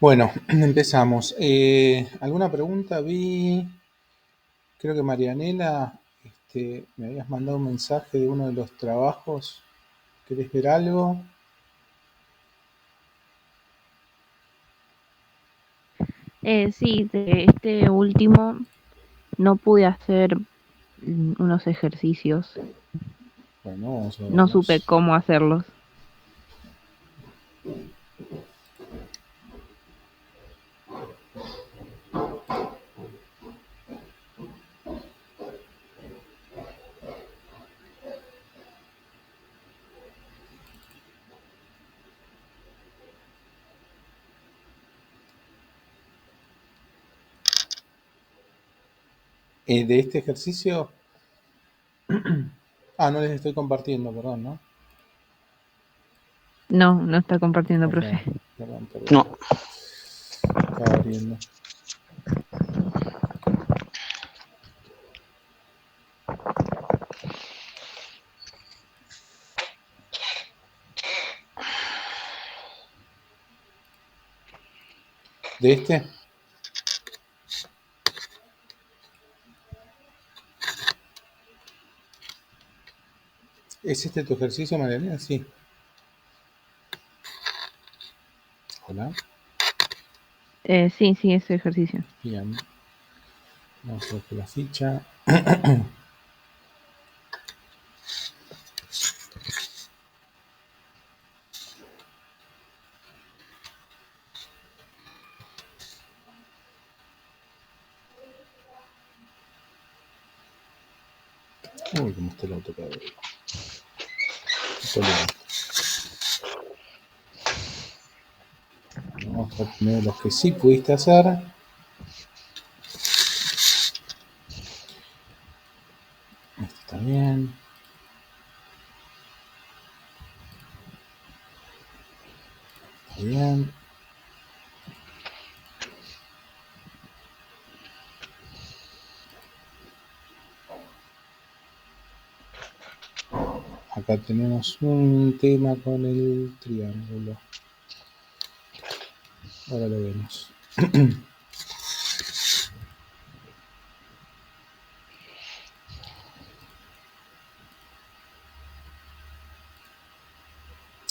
Bueno, empezamos. ¿Alguna pregunta? Creo que Marianela, me habías mandado un mensaje de uno de los trabajos. ¿Querés ver algo? Sí, de este último no pude hacer unos ejercicios, Bueno, vamos a no supe verlos. cómo hacerlos. De este ejercicio. No les estoy compartiendo, perdón, ¿no? No, no está compartiendo, profe. Perdón, perdón, perdón. No, Estaba abriendo. ¿De este? ¿Es este tu ejercicio, Marianela? Sí. Hola. Sí, sí, ese ejercicio. Bien. Vamos a ver la ficha. Uy, cómo está el AutoCAD. Vamos a poner los que sí pudiste hacer. Este está bien. Está bien. Acá tenemos un tema con el triángulo. Ahora lo vemos.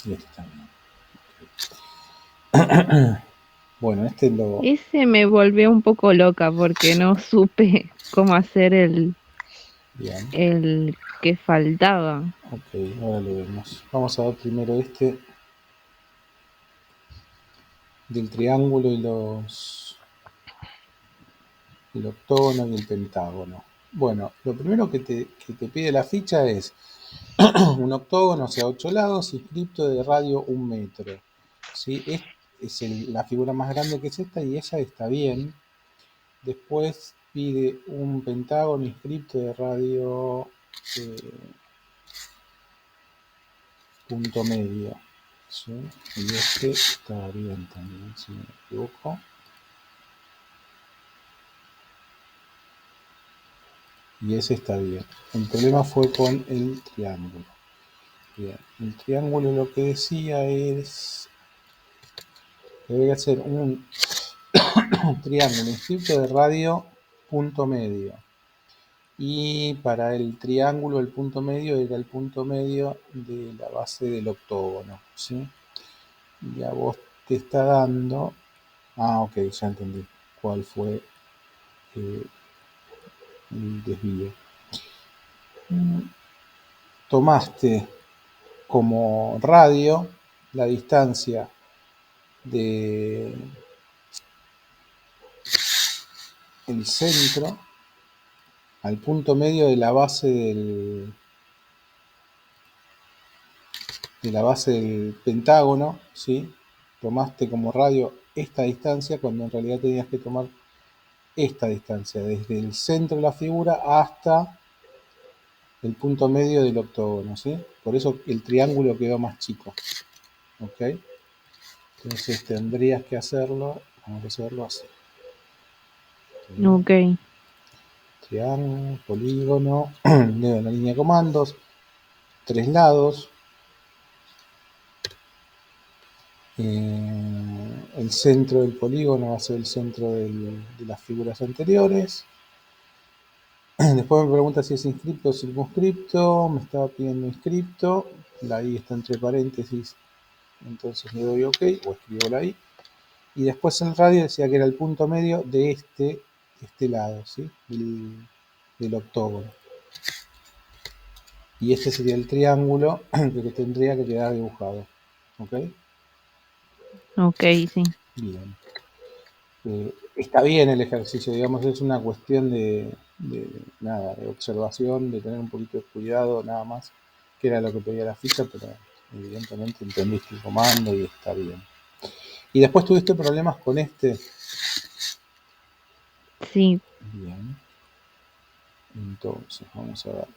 Y este también. Bueno, este lo... Ese me volvió un poco loca porque no supe cómo hacer Bien. el que faltaba. Ok, ahora lo vemos. Vamos a ver primero este del triángulo y el octógono y el pentágono. Bueno, lo primero que te pide la ficha es un octógono, o sea, 8 lados, inscripto de radio 1 metro. ¿Sí? Es la figura más grande que es esta y esa está bien. Después pide un pentágono inscripto de radio punto medio. ¿Sí? Y este está bien también, si no me equivoco. Y ese está bien. El problema fue con el triángulo. Bien, el triángulo lo que decía es que debería ser un triángulo inscripto de radio punto medio. Y para el triángulo el punto medio era el punto medio de la base del octógono. ¿Sí? Y a vos te está dando... ok, ya entendí cuál fue el desvío. Tomaste como radio la distancia de el centro al punto medio de la base del pentágono, ¿sí? Tomaste como radio esta distancia cuando en realidad tenías que tomar esta distancia, desde el centro de la figura hasta el punto medio del octógono, ¿sí? Por eso el triángulo quedó más chico, ¿ok? Entonces tendrías que hacerlo, vamos a hacerlo así. ¿Sí? Ok. Triángulo, polígono, de la línea de comandos, 3 lados, el centro del polígono va a ser el centro de las figuras anteriores. Después me pregunta si es inscripto o circunscripto. Me estaba pidiendo inscripto. La I está entre paréntesis. Entonces le doy OK o escribo la I. Y después el radio decía que era el punto medio de este lado, ¿sí? Del octógono. Y este sería el triángulo que tendría que quedar dibujado. ¿Ok? Ok, sí. Bien. Está bien el ejercicio, digamos, es una cuestión nada, de observación, de tener un poquito de cuidado, nada más, que era lo que pedía la ficha, pero evidentemente entendiste el comando y está bien. ¿Y después tuviste problemas con este? Sí. Bien. Entonces, vamos a ver.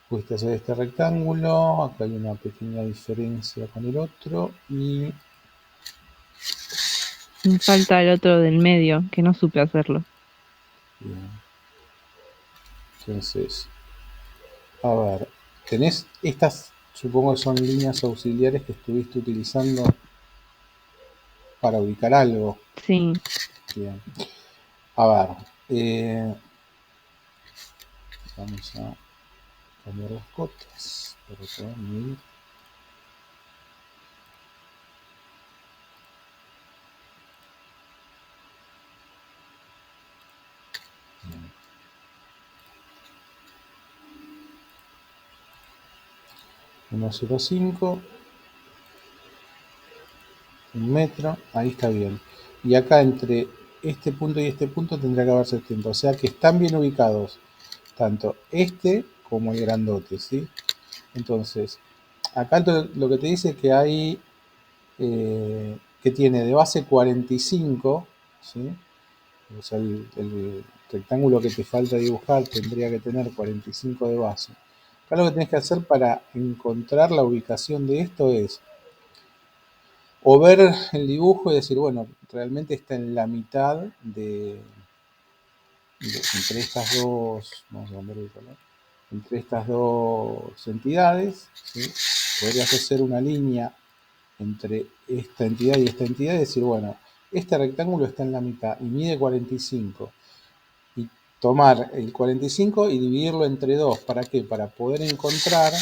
Pudiste hacer este rectángulo, acá hay una pequeña diferencia con el otro y Me falta el otro del medio, que no supe hacerlo. bien. Entonces, a ver, tenés estas, supongo que son líneas auxiliares que estuviste utilizando para ubicar algo. Sí. Bien. A ver, vamos a cambiar las cotas para poder medir. Bien. 1,05, un metro, ahí está bien. Y acá entre este punto y este punto tendría que haber 70, o sea que están bien ubicados, tanto este como el grandote, ¿sí? Entonces, acá lo que te dice es que hay, que tiene de base 45, ¿sí? O sea, el rectángulo que te falta dibujar tendría que tener 45 de base. Acá lo que tenés que hacer para encontrar la ubicación de esto es o ver el dibujo y decir, bueno, realmente está en la mitad entre estas dos, vamos a cambiar el color, entre estas dos entidades, ¿sí? Podrías hacer una línea entre esta entidad y esta entidad y decir, bueno, este rectángulo está en la mitad y mide 45. Y tomar el 45 y dividirlo entre 2. ¿Para qué? Para poder encontrar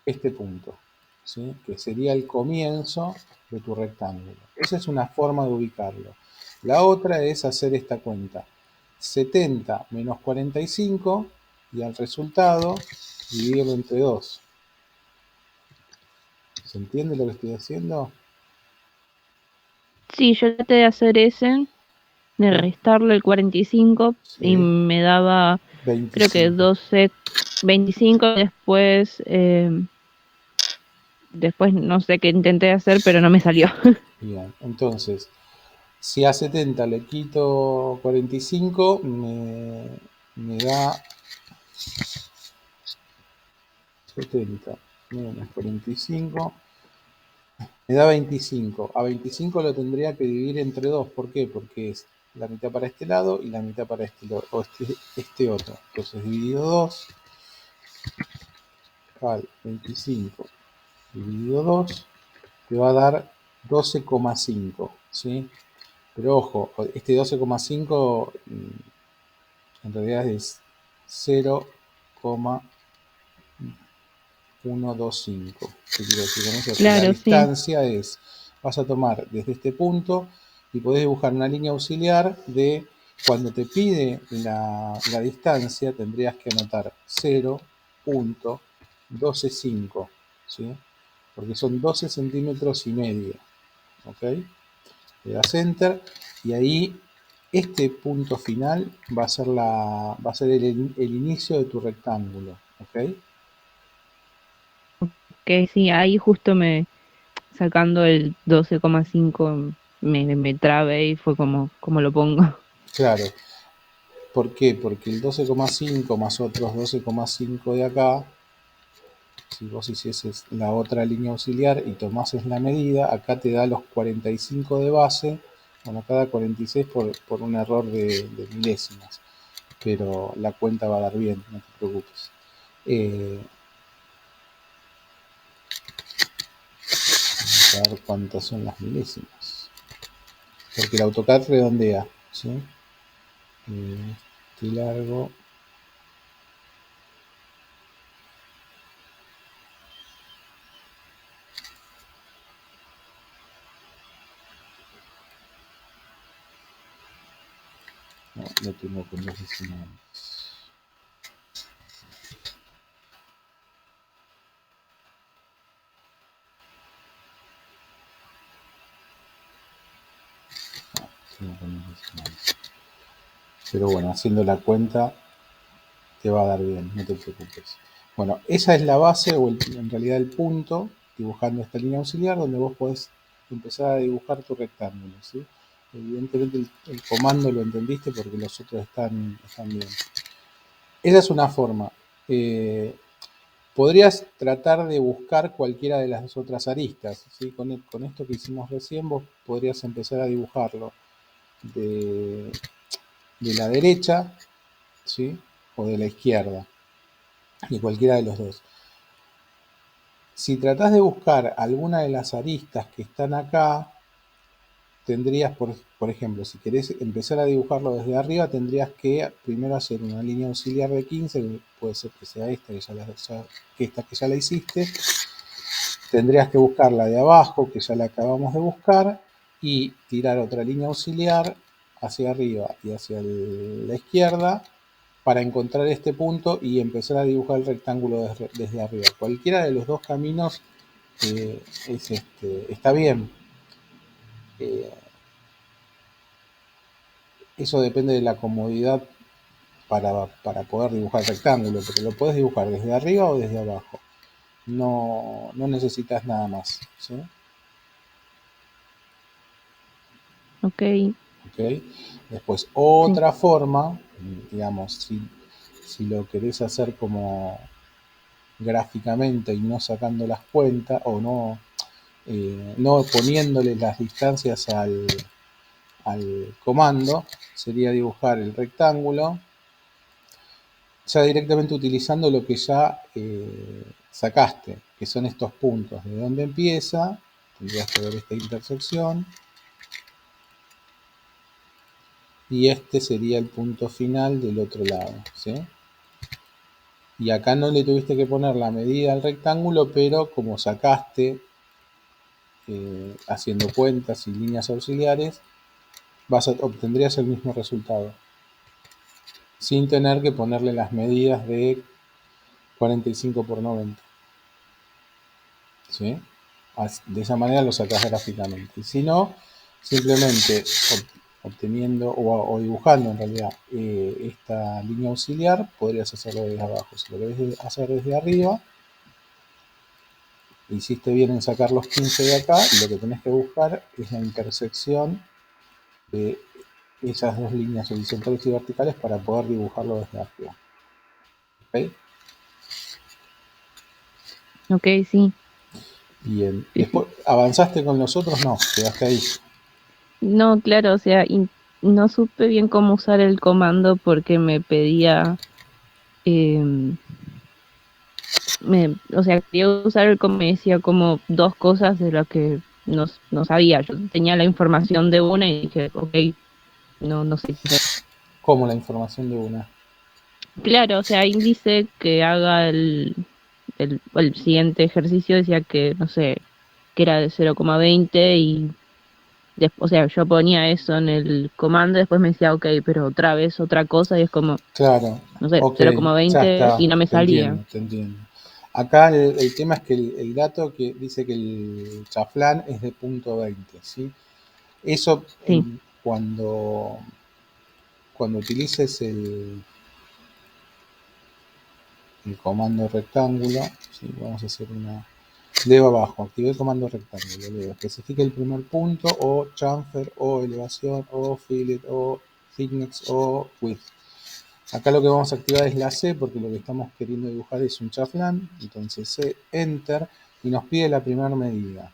este punto, ¿sí? Que sería el comienzo de tu rectángulo. Esa es una forma de ubicarlo. La otra es hacer esta cuenta. 70 menos 45 y al resultado dividirlo entre 2. ¿Se entiende lo que estoy haciendo? Sí, yo traté de hacer ese, de ¿Sí? restarle el 45 y Sí. me daba, creo que 25. 12, 25, después no sé qué intenté hacer, pero no me salió. Bien, entonces, si a 70 le quito 45, me da 70 menos 45, me da 25. A 25 lo tendría que dividir entre 2. ¿Por qué? Porque es la mitad para este lado y la mitad para este otro. Entonces dividido 2, vale, 25 dividido 2 te va a dar 12,5, ¿sí? Pero ojo, este 12,5 en realidad es 0,125. ¿Qué quiero decir con eso? Que la Claro, sí. distancia es, vas a tomar desde este punto y podés dibujar una línea auxiliar de, cuando te pide la distancia, tendrías que anotar 0,125, ¿sí? Porque son 12 centímetros y medio, ¿ok? Le das enter y ahí este punto final va a ser el inicio de tu rectángulo, ¿ok? Que sí, ahí justo sacando el 12,5 me trabé y fue como lo pongo. Claro, ¿por qué? Porque el 12,5 más otros 12,5 de acá, si vos hicieses la otra línea auxiliar y tomases la medida, acá te da los 45 de base, bueno, acá da 46 por un error de milésimas, pero la cuenta va a dar bien, no te preocupes. a ver cuántas son las milésimas. Porque el AutoCAD redondea, ¿sí? Este largo. No, lo tengo con dos decimales. No, tengo con dos decimales. Pero bueno, haciendo la cuenta te va a dar bien, no te preocupes. Bueno, esa es la base, o en realidad el punto, dibujando esta línea auxiliar, donde vos podés empezar a dibujar tu rectángulo, ¿sí? Evidentemente el comando lo entendiste porque los otros están bien. Esa es una forma. Podrías tratar de buscar cualquiera de las otras aristas, ¿sí? Con esto que hicimos recién, vos podrías empezar a dibujarlo de la derecha, ¿sí? O de la izquierda, de cualquiera de los dos. Si tratás de buscar alguna de las aristas que están acá, tendrías, por ejemplo, si querés empezar a dibujarlo desde arriba, tendrías que primero hacer una línea auxiliar de 15, que puede ser que sea esta, que ya la hiciste. Tendrías que buscar la de abajo, que ya la acabamos de buscar, y tirar otra línea auxiliar hacia arriba y hacia la izquierda para encontrar este punto y empezar a dibujar el rectángulo desde arriba. Cualquiera de los dos caminos está bien. Eso depende de la comodidad para poder dibujar el rectángulo, porque lo puedes dibujar desde arriba o desde abajo. No necesitas nada más, ¿sí? Ok, ¿Ok? Después, sí. otra forma, digamos, si lo querés hacer como gráficamente y no sacando las cuentas, o no poniéndole las distancias al comando, sería dibujar el rectángulo ya directamente utilizando lo que ya sacaste, que son estos puntos. ¿De dónde empieza? Tendrías que ver esta intersección. Y este sería el punto final del otro lado, ¿sí? Y acá no le tuviste que poner la medida al rectángulo, pero como sacaste haciendo cuentas y líneas auxiliares, obtendrías el mismo resultado, sin tener que ponerle las medidas de 45 por 90. ¿Sí? De esa manera lo sacas gráficamente. Y si no, simplemente obteniendo o dibujando en realidad esta línea auxiliar, podrías hacerlo desde abajo. Si lo querés hacer desde arriba, hiciste bien en sacar los 15 de acá, y lo que tenés que buscar es la intersección de esas dos líneas horizontales y verticales para poder dibujarlo desde arriba. ¿Ok? Ok, sí. Bien. Sí, sí. Después, ¿avanzaste con los otros? No, quedaste ahí. No, claro, o sea, no supe bien cómo usar el comando porque me pedía, em, o sea, quería usar el comando, me decía como dos cosas de las que no sabía. Yo tenía la información de una y dije, ok, no sé qué hacer. Como la información de una. Claro, o sea, ahí dice que haga el siguiente ejercicio, decía que, no sé, que era de 0,20 y o sea, yo ponía eso en el comando, después me decía, ok, pero otra vez otra cosa y es como, Claro, no sé, ok, ya 0,20 está, y no me te salía. entiendo, te entiendo. Acá el tema es que el dato que dice que el chaflán es de punto 20, ¿sí? Eso Sí, cuando utilices el comando rectángulo, ¿sí? Vamos a hacer una... Leo abajo, activé el comando rectángulo, leo, especifique el primer punto, o chamfer, o elevación, o fillet, o thickness, o width. Acá lo que vamos a activar es la C porque lo que estamos queriendo dibujar es un chaflán. Entonces C, Enter, y nos pide la primera medida.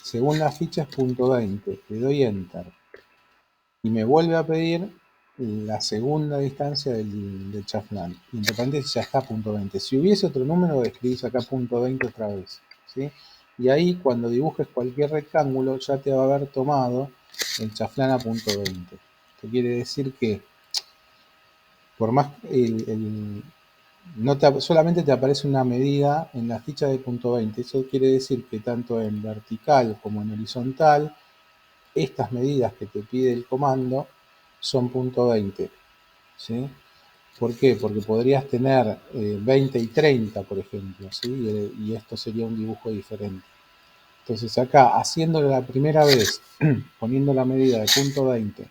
Según la ficha es punto 20. Le doy Enter. Y me vuelve a pedir la segunda distancia del chaflán. Y entre paréntesis ya está punto 20. Si hubiese otro número, escribís acá punto 20 otra vez, ¿sí? Y ahí cuando dibujes cualquier rectángulo ya te va a haber tomado el chaflán a punto 20. Esto quiere decir que por más solamente te aparece una medida en la ficha de punto 20. Eso quiere decir que tanto en vertical como en horizontal, estas medidas que te pide el comando son punto 20. ¿Sí? ¿Por qué? Porque podrías tener 20 y 30, por ejemplo, ¿sí? Y esto sería un dibujo diferente. Entonces acá, haciéndolo la primera vez, poniendo la medida de punto 20,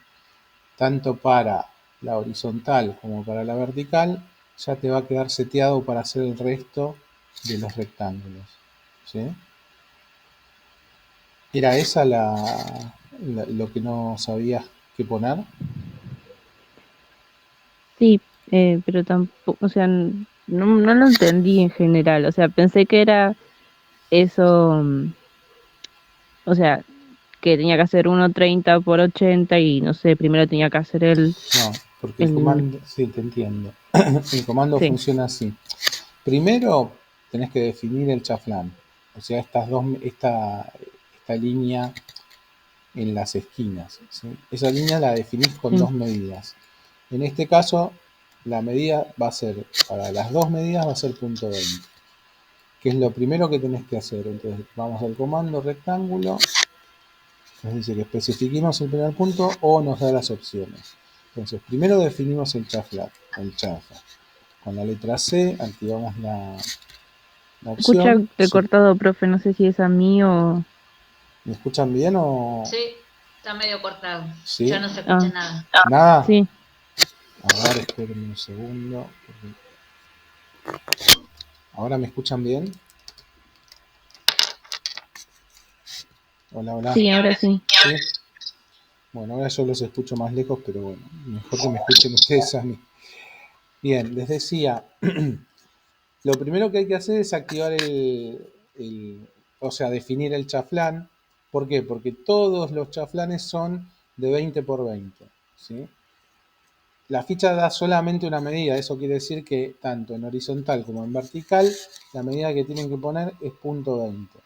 tanto para la horizontal como para la vertical, ya te va a quedar seteado para hacer el resto de los rectángulos. ¿Sí? ¿Era esa lo que no sabías qué poner? Sí, pero tampoco, o sea, no lo entendí en general. O sea, pensé que era eso, o sea, que tenía que hacer 1,30 por 80 y no sé, primero tenía que hacer No, porque el el, comando, sí, te entiendo. El comando sí, funciona así. Primero tenés que definir el chaflán, o sea, esta línea en las esquinas. ¿Sí? Esa línea la definís con sí. dos medidas. En este caso, la medida va a ser, para las dos medidas va a ser punto 20, que es lo primero que tenés que hacer. Entonces vamos al comando rectángulo, nos dice que especifiquemos el primer punto o nos da las opciones. Entonces, primero definimos el chaflán, el chafa. Con la letra C activamos la Escucha opción. recortado, profe, no sé si es a mí o... ¿Me escuchan bien o...? Sí, está medio cortado. Ya ¿Sí? no se escucha Ah, nada. ¿Nada? sí. A ver, espérenme un segundo. ¿Ahora me escuchan bien? Hola, hola. Sí, ahora sí. ¿Sí? Bueno, ahora yo los escucho más lejos, pero bueno, mejor que me escuchen ustedes a mí. Bien, les decía, lo primero que hay que hacer es activar o sea, definir el chaflán. ¿Por qué? Porque todos los chaflanes son de 20 por 20. ¿Sí? La ficha da solamente una medida, eso quiere decir que tanto en horizontal como en vertical, la medida que tienen que poner es punto 20.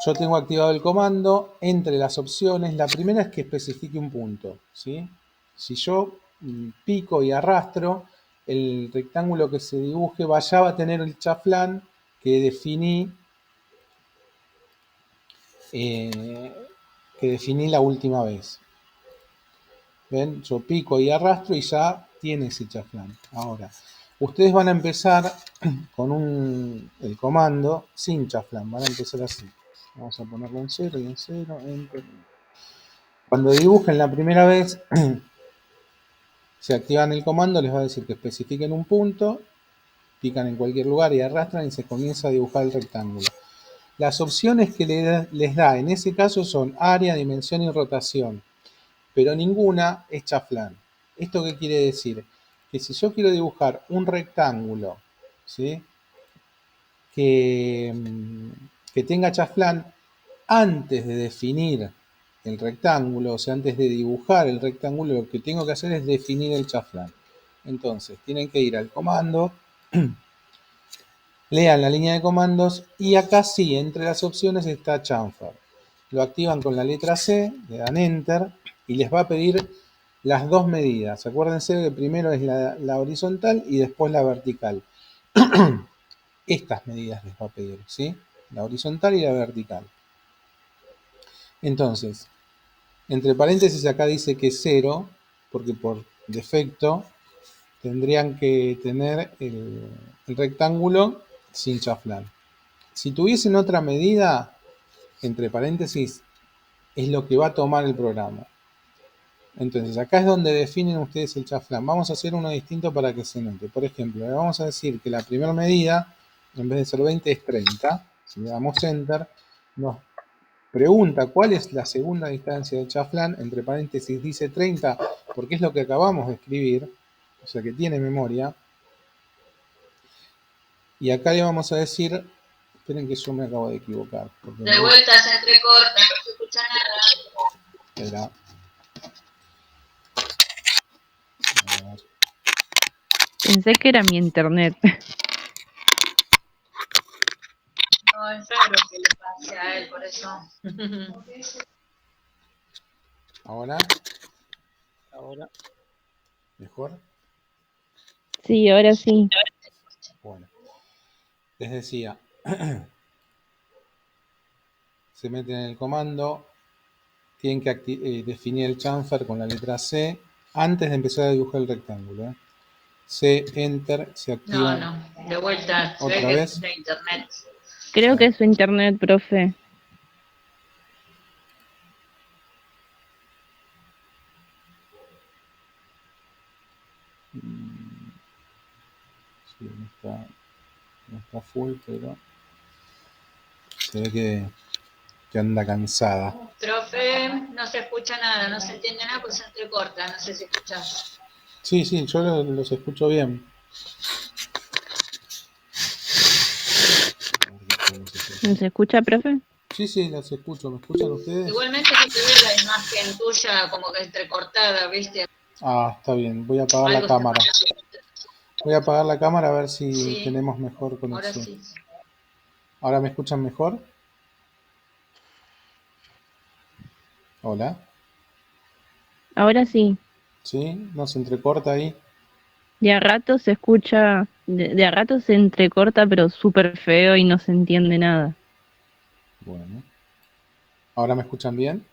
Yo tengo activado el comando, entre las opciones, la primera es que especifique un punto. ¿Sí? Si yo pico y arrastro, el rectángulo que se dibuje ya va a tener el chaflán que eh, definí la última vez. ¿Ven? Yo pico y arrastro y ya tiene ese chaflán. Ahora, ustedes van a empezar con el comando sin chaflán, van a empezar así. Vamos a ponerlo en 0 y en 0, enter. Cuando dibujen la primera vez, si activan el comando, les va a decir que especifiquen un punto, pican en cualquier lugar y arrastran y se comienza a dibujar el rectángulo. Las opciones que les da en ese caso son área, dimensión y rotación, pero ninguna es chaflán. ¿Esto qué quiere decir? Que si yo quiero dibujar un rectángulo, ¿sí? que, que tenga chaflán, antes de definir el rectángulo, o sea, antes de dibujar el rectángulo, lo que tengo que hacer es definir el chaflán. Entonces, tienen que ir al comando, lean la línea de comandos y acá sí, entre las opciones está chamfer. Lo activan con la letra C, le dan enter y les va a pedir las dos medidas. Acuérdense que primero es la horizontal y después la vertical. Estas medidas les va a pedir, ¿sí? La horizontal y la vertical. Entonces, entre paréntesis acá dice que 0, porque por defecto tendrían que tener el rectángulo sin chaflán. Si tuviesen otra medida, entre paréntesis, es lo que va a tomar el programa. Entonces, acá es donde definen ustedes el chaflán. Vamos a hacer uno distinto para que se note. Por ejemplo, le vamos a decir que la primera medida, en vez de ser 20, es 30. Si le damos enter, nos pregunta cuál es la segunda distancia de chaflán, entre paréntesis dice 30, porque es lo que acabamos de escribir, o sea que tiene memoria. Y acá le vamos a decir, esperen que yo me acabo de equivocar. De vuelta se entrecorta, no se escucha nada. Espera. A ver. Pensé que era mi internet. No, es raro que le pase a él, por eso. Ahora, Ahora, mejor. Sí, ahora sí. Bueno, les decía, se meten en el comando, tienen que definir el chamfer con la letra C antes de empezar a dibujar el rectángulo. C, Enter, se No, activa no, de vuelta, se ve otra que vez. es de internet. Creo que es su internet, profe. Sí, no está full, pero se ve que anda cansada. Profe, no se escucha nada, no se entiende nada, pues se entrecorta, no sé si escuchás. Sí, yo los escucho bien. ¿Se escucha, profe? Sí, los escucho. ¿Me escuchan ustedes? Igualmente que te veo la imagen tuya como que entrecortada, ¿viste? Ah, está bien. Voy a apagar la Algo está cámara. pasando. Voy a apagar la cámara a ver si Sí, tenemos mejor ahora conexión. sí. ¿Ahora me escuchan mejor? Hola. Ahora sí. ¿Sí? ¿No se entrecorta ahí? De a rato se escucha, de a rato se entrecorta, pero súper feo y no se entiende nada. Bueno. ¿Ahora me escuchan bien?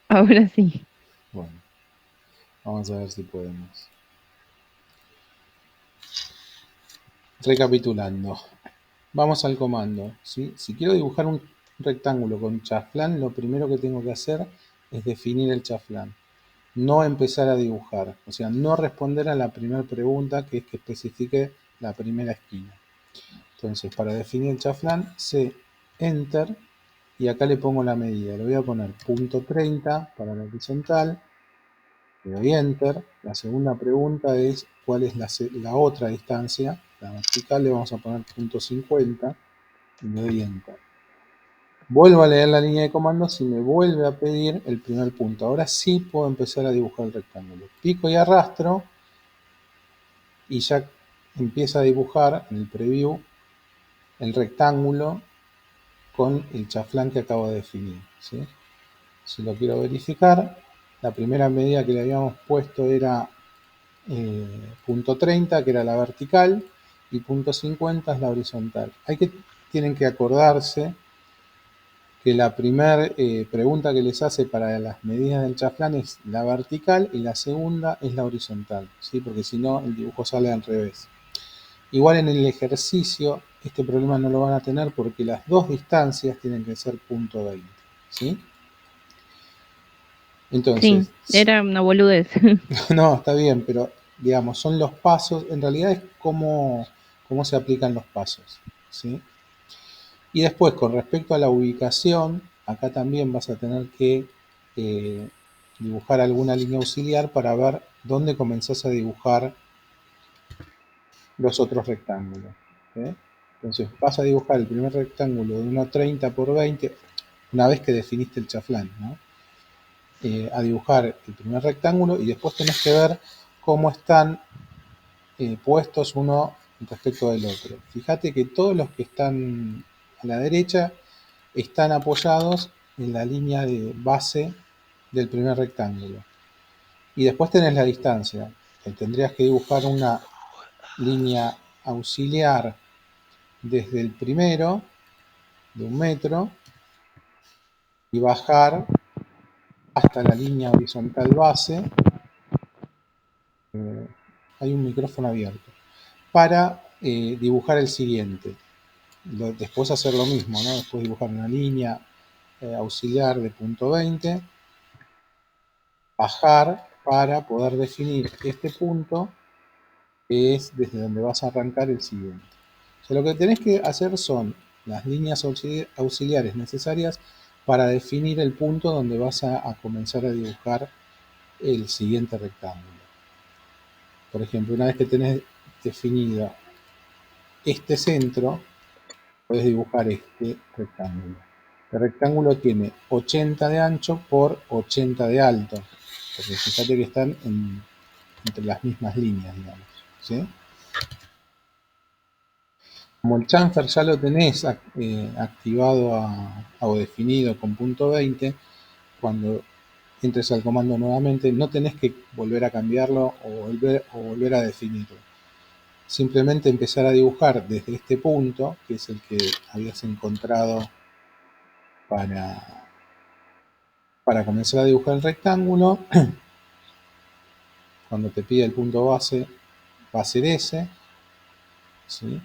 Ahora sí. Bueno. Vamos a ver si podemos. Recapitulando. Vamos al comando. ¿Sí? Si quiero dibujar un rectángulo con chaflán, lo primero que tengo que hacer es definir el chaflán. No empezar a dibujar. O sea, no responder a la primera pregunta, que es que especifique la primera esquina. Entonces, para definir el chaflán, C, Enter, y acá le pongo la medida. Le voy a poner punto 30 para la horizontal. Le doy Enter. La segunda pregunta es cuál es la otra distancia. La vertical le vamos a poner punto 50 y le doy Enter. Vuelvo a leer la línea de comandos y me vuelve a pedir el primer punto. Ahora sí puedo empezar a dibujar el rectángulo. Pico y arrastro y ya empieza a dibujar en el preview el rectángulo con el chaflán que acabo de definir, ¿sí? Si lo quiero verificar, la primera medida que le habíamos puesto era punto 30, que era la vertical, y punto 50 es la horizontal. Tienen que acordarse que la primera pregunta que les hace para las medidas del chaflán es la vertical y la segunda es la horizontal, ¿sí? Porque si no el dibujo sale al revés. Igual en el ejercicio este problema no lo van a tener porque las dos distancias tienen que ser punto 20, ¿sí? Entonces, Sí, era una boludez. no, está bien, pero digamos, son los pasos, en realidad es cómo se aplican los pasos, ¿sí? Y después, con respecto a la ubicación, acá también vas a tener que eh, dibujar alguna línea auxiliar para ver dónde comenzás a dibujar los otros rectángulos, ¿sí? Entonces vas a dibujar el primer rectángulo de 1,30 por 20, una vez que definiste el chaflán, ¿no? A dibujar el primer rectángulo y después tenés que ver cómo están puestos uno respecto del otro. Fíjate que todos los que están a la derecha están apoyados en la línea de base del primer rectángulo. Y después tenés la distancia. Tendrías que dibujar una línea auxiliar desde el primero, de 1 metro, y bajar hasta la línea horizontal base. Hay un micrófono abierto. Para dibujar el siguiente. Después hacer lo mismo, ¿no? Después dibujar una línea auxiliar de punto 20, bajar para poder definir este punto que es desde donde vas a arrancar el siguiente. O sea, lo que tenés que hacer son las líneas auxiliares necesarias para definir el punto donde vas a comenzar a dibujar el siguiente rectángulo. Por ejemplo, una vez que tenés definido este centro, puedes dibujar este rectángulo. El rectángulo tiene 80 de ancho por 80 de alto, porque fíjate que están entre las mismas líneas, digamos, ¿sí? Como el chamfer ya lo tenés activado o definido con punto 20, cuando entres al comando nuevamente no tenés que volver a cambiarlo o volver a definirlo. Simplemente empezar a dibujar desde este punto, que es el que habías encontrado para comenzar a dibujar el rectángulo. Cuando te pide el punto base, va a ser ese, ¿sí?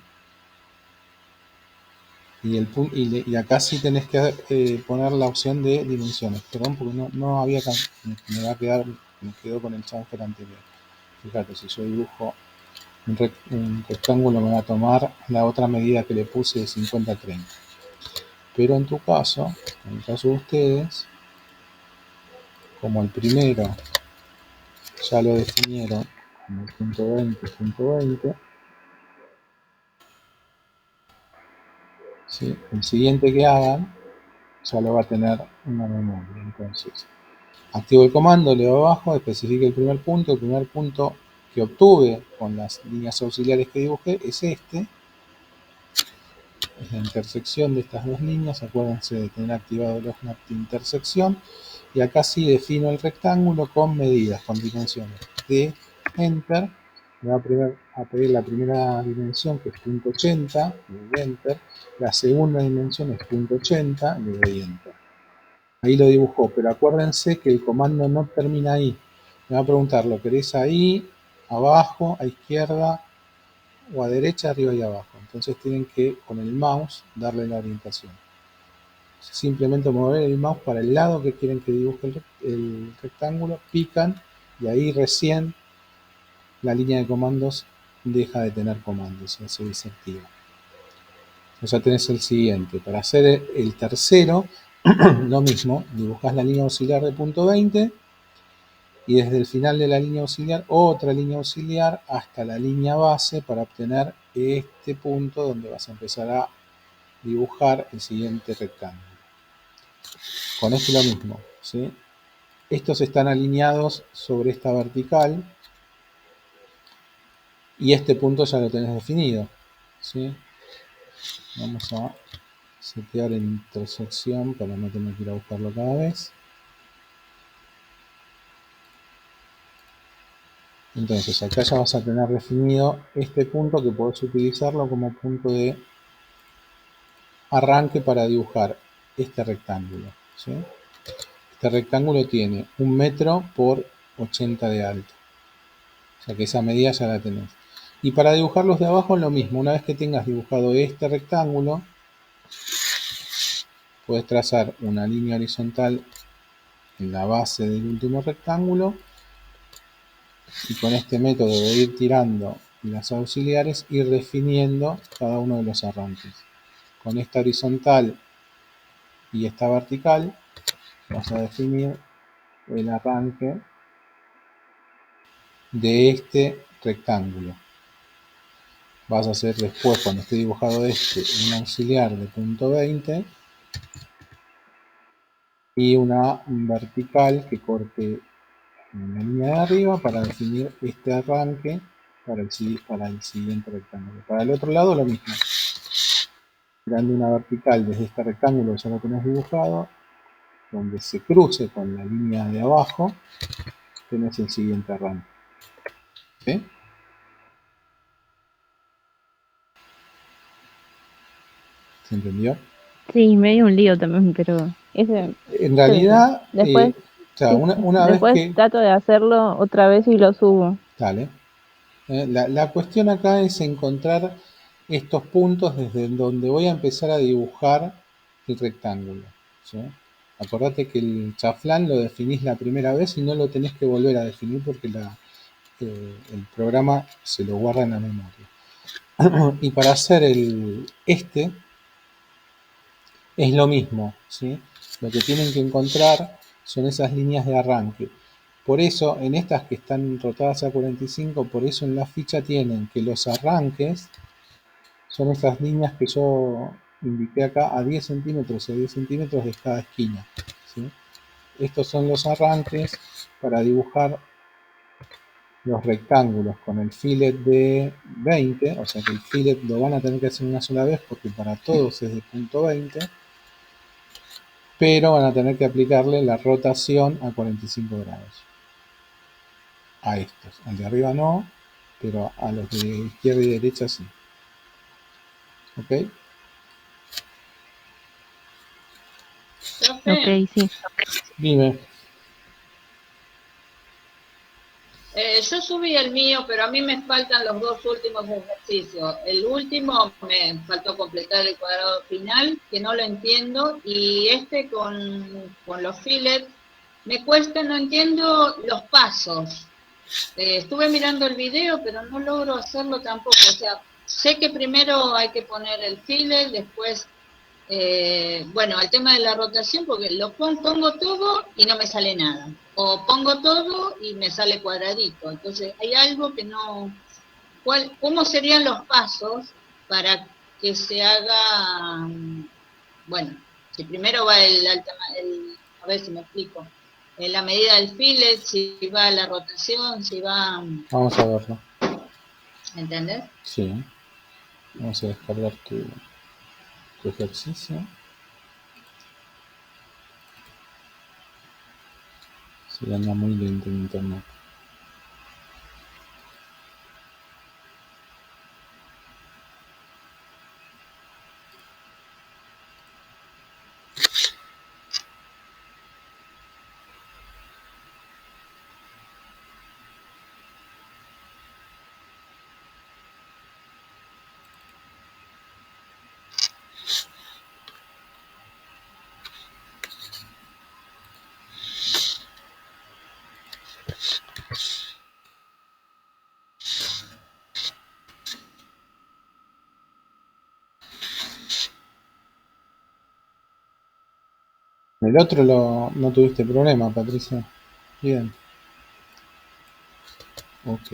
Y acá sí tenés que poner la opción de dimensiones. Perdón, porque no había me quedó con el chamfer anterior. Fíjate, si yo dibujo un rectángulo me va a tomar la otra medida que le puse de 50 a 30. Pero en tu caso, en el caso de ustedes, como el primero ya lo definieron como el punto 20, ¿sí? El siguiente que hagan ya lo va a tener una memoria. Entonces, activo el comando, leo abajo, especifique el primer punto que obtuve con las líneas auxiliares que dibujé es este, es la intersección de estas dos líneas. Acuérdense de tener activado los snaps de intersección, y acá sí defino el rectángulo con medidas, con dimensiones. De Enter, me va a pedir la primera dimensión, que es punto 80, le doy Enter. La segunda dimensión es punto 80, le doy Enter. Ahí lo dibujó, pero acuérdense que el comando no termina ahí. Me va a preguntar, ¿lo querés ahí, abajo, a izquierda o a derecha, arriba y abajo? Entonces tienen que, con el mouse, darle la orientación. Simplemente mover el mouse para el lado que quieren que dibuje el rectángulo, pican y ahí recién la línea de comandos deja de tener comandos, se desactiva. Ya tenés el siguiente. Para hacer el tercero, lo mismo, dibujás la línea auxiliar de punto 20 y desde el final de la línea auxiliar, otra línea auxiliar hasta la línea base para obtener este punto donde vas a empezar a dibujar el siguiente rectángulo. Con esto lo mismo, ¿sí? Estos están alineados sobre esta vertical y este punto ya lo tenés definido, ¿sí? Vamos a setear en intersección para no tener que ir a buscarlo cada vez. Entonces acá ya vas a tener definido este punto, que podés utilizarlo como punto de arranque para dibujar este rectángulo, ¿sí? Este rectángulo tiene 1 metro por 80 de alto, o sea que esa medida ya la tenés. Y para dibujar los de abajo lo mismo. Una vez que tengas dibujado este rectángulo, puedes trazar una línea horizontal en la base del último rectángulo y con este método de ir tirando las auxiliares, ir definiendo cada uno de los arranques. Con esta horizontal y esta vertical vas a definir el arranque de este rectángulo. Vas a hacer después, cuando esté dibujado este, un auxiliar de punto 20 y una vertical que corte en la línea de arriba para definir este arranque para el siguiente rectángulo. Para el otro lado lo mismo. Tirando una vertical desde este rectángulo que ya lo tenés dibujado, donde se cruce con la línea de abajo, tenés el siguiente arranque. ¿Sí? ¿Se entendió? Sí, me dio un lío también, pero ese En yo qué sé. realidad, Después, o sea, sí, una vez después que... trato de hacerlo otra vez y lo subo. Dale. La cuestión acá es encontrar estos puntos desde donde voy a empezar a dibujar el rectángulo, ¿sí? Acordate que el chaflán lo definís la primera vez y no lo tenés que volver a definir porque el programa se lo guarda en la memoria. Y para hacer este es lo mismo, ¿sí? Lo que tienen que encontrar son esas líneas de arranque. Por eso, en estas que están rotadas a 45, por eso en la ficha tienen que los arranques son estas líneas que yo indiqué acá a 10 centímetros y a 10 centímetros de cada esquina, ¿sí? Estos son los arranques para dibujar los rectángulos con el fillet de 20, o sea que el fillet lo van a tener que hacer una sola vez porque para todos es de punto 20, pero van a tener que aplicarle la rotación a 45 grados. A estos, al de arriba no, pero a los de izquierda y derecha sí. ¿Ok? Profe, Ok, sí. Dime. yo subí el mío, pero a mí me faltan los dos últimos ejercicios. El último me faltó completar el cuadrado final, que no lo entiendo, y este con los fillets me cuesta, no entiendo los pasos. Estuve mirando el video, pero no logro hacerlo tampoco. O sea, sé que primero hay que poner el fillet, después, bueno, el tema de la rotación, porque lo pongo todo y no me sale nada. O pongo todo y me sale cuadradito. Entonces, hay algo que no... ¿Cómo serían los pasos para que se haga, bueno, si primero va a ver si me explico, la medida del fillet, si va la rotación, si va, Vamos a verlo. ¿entendés? Sí. Vamos a descargar tu ejercicio. Se anda muy lento en internet. El otro no tuviste problema, Patricia. Bien. Ok.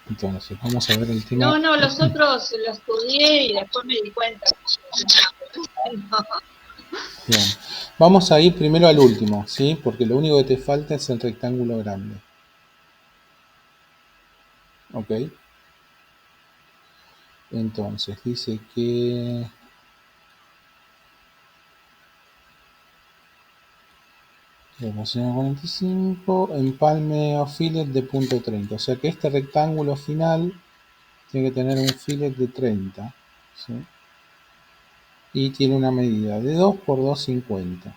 Entonces, vamos a ver el tema. No, los otros los estudié y después me di cuenta. Bien. Vamos a ir primero al último, ¿sí? Porque lo único que te falta es el rectángulo grande. Ok. Entonces, dice que... Relación 45, empalme o fillet de punto 30. O sea que este rectángulo final tiene que tener un fillet de 30. ¿Sí? Y tiene una medida de 2 por 2,50.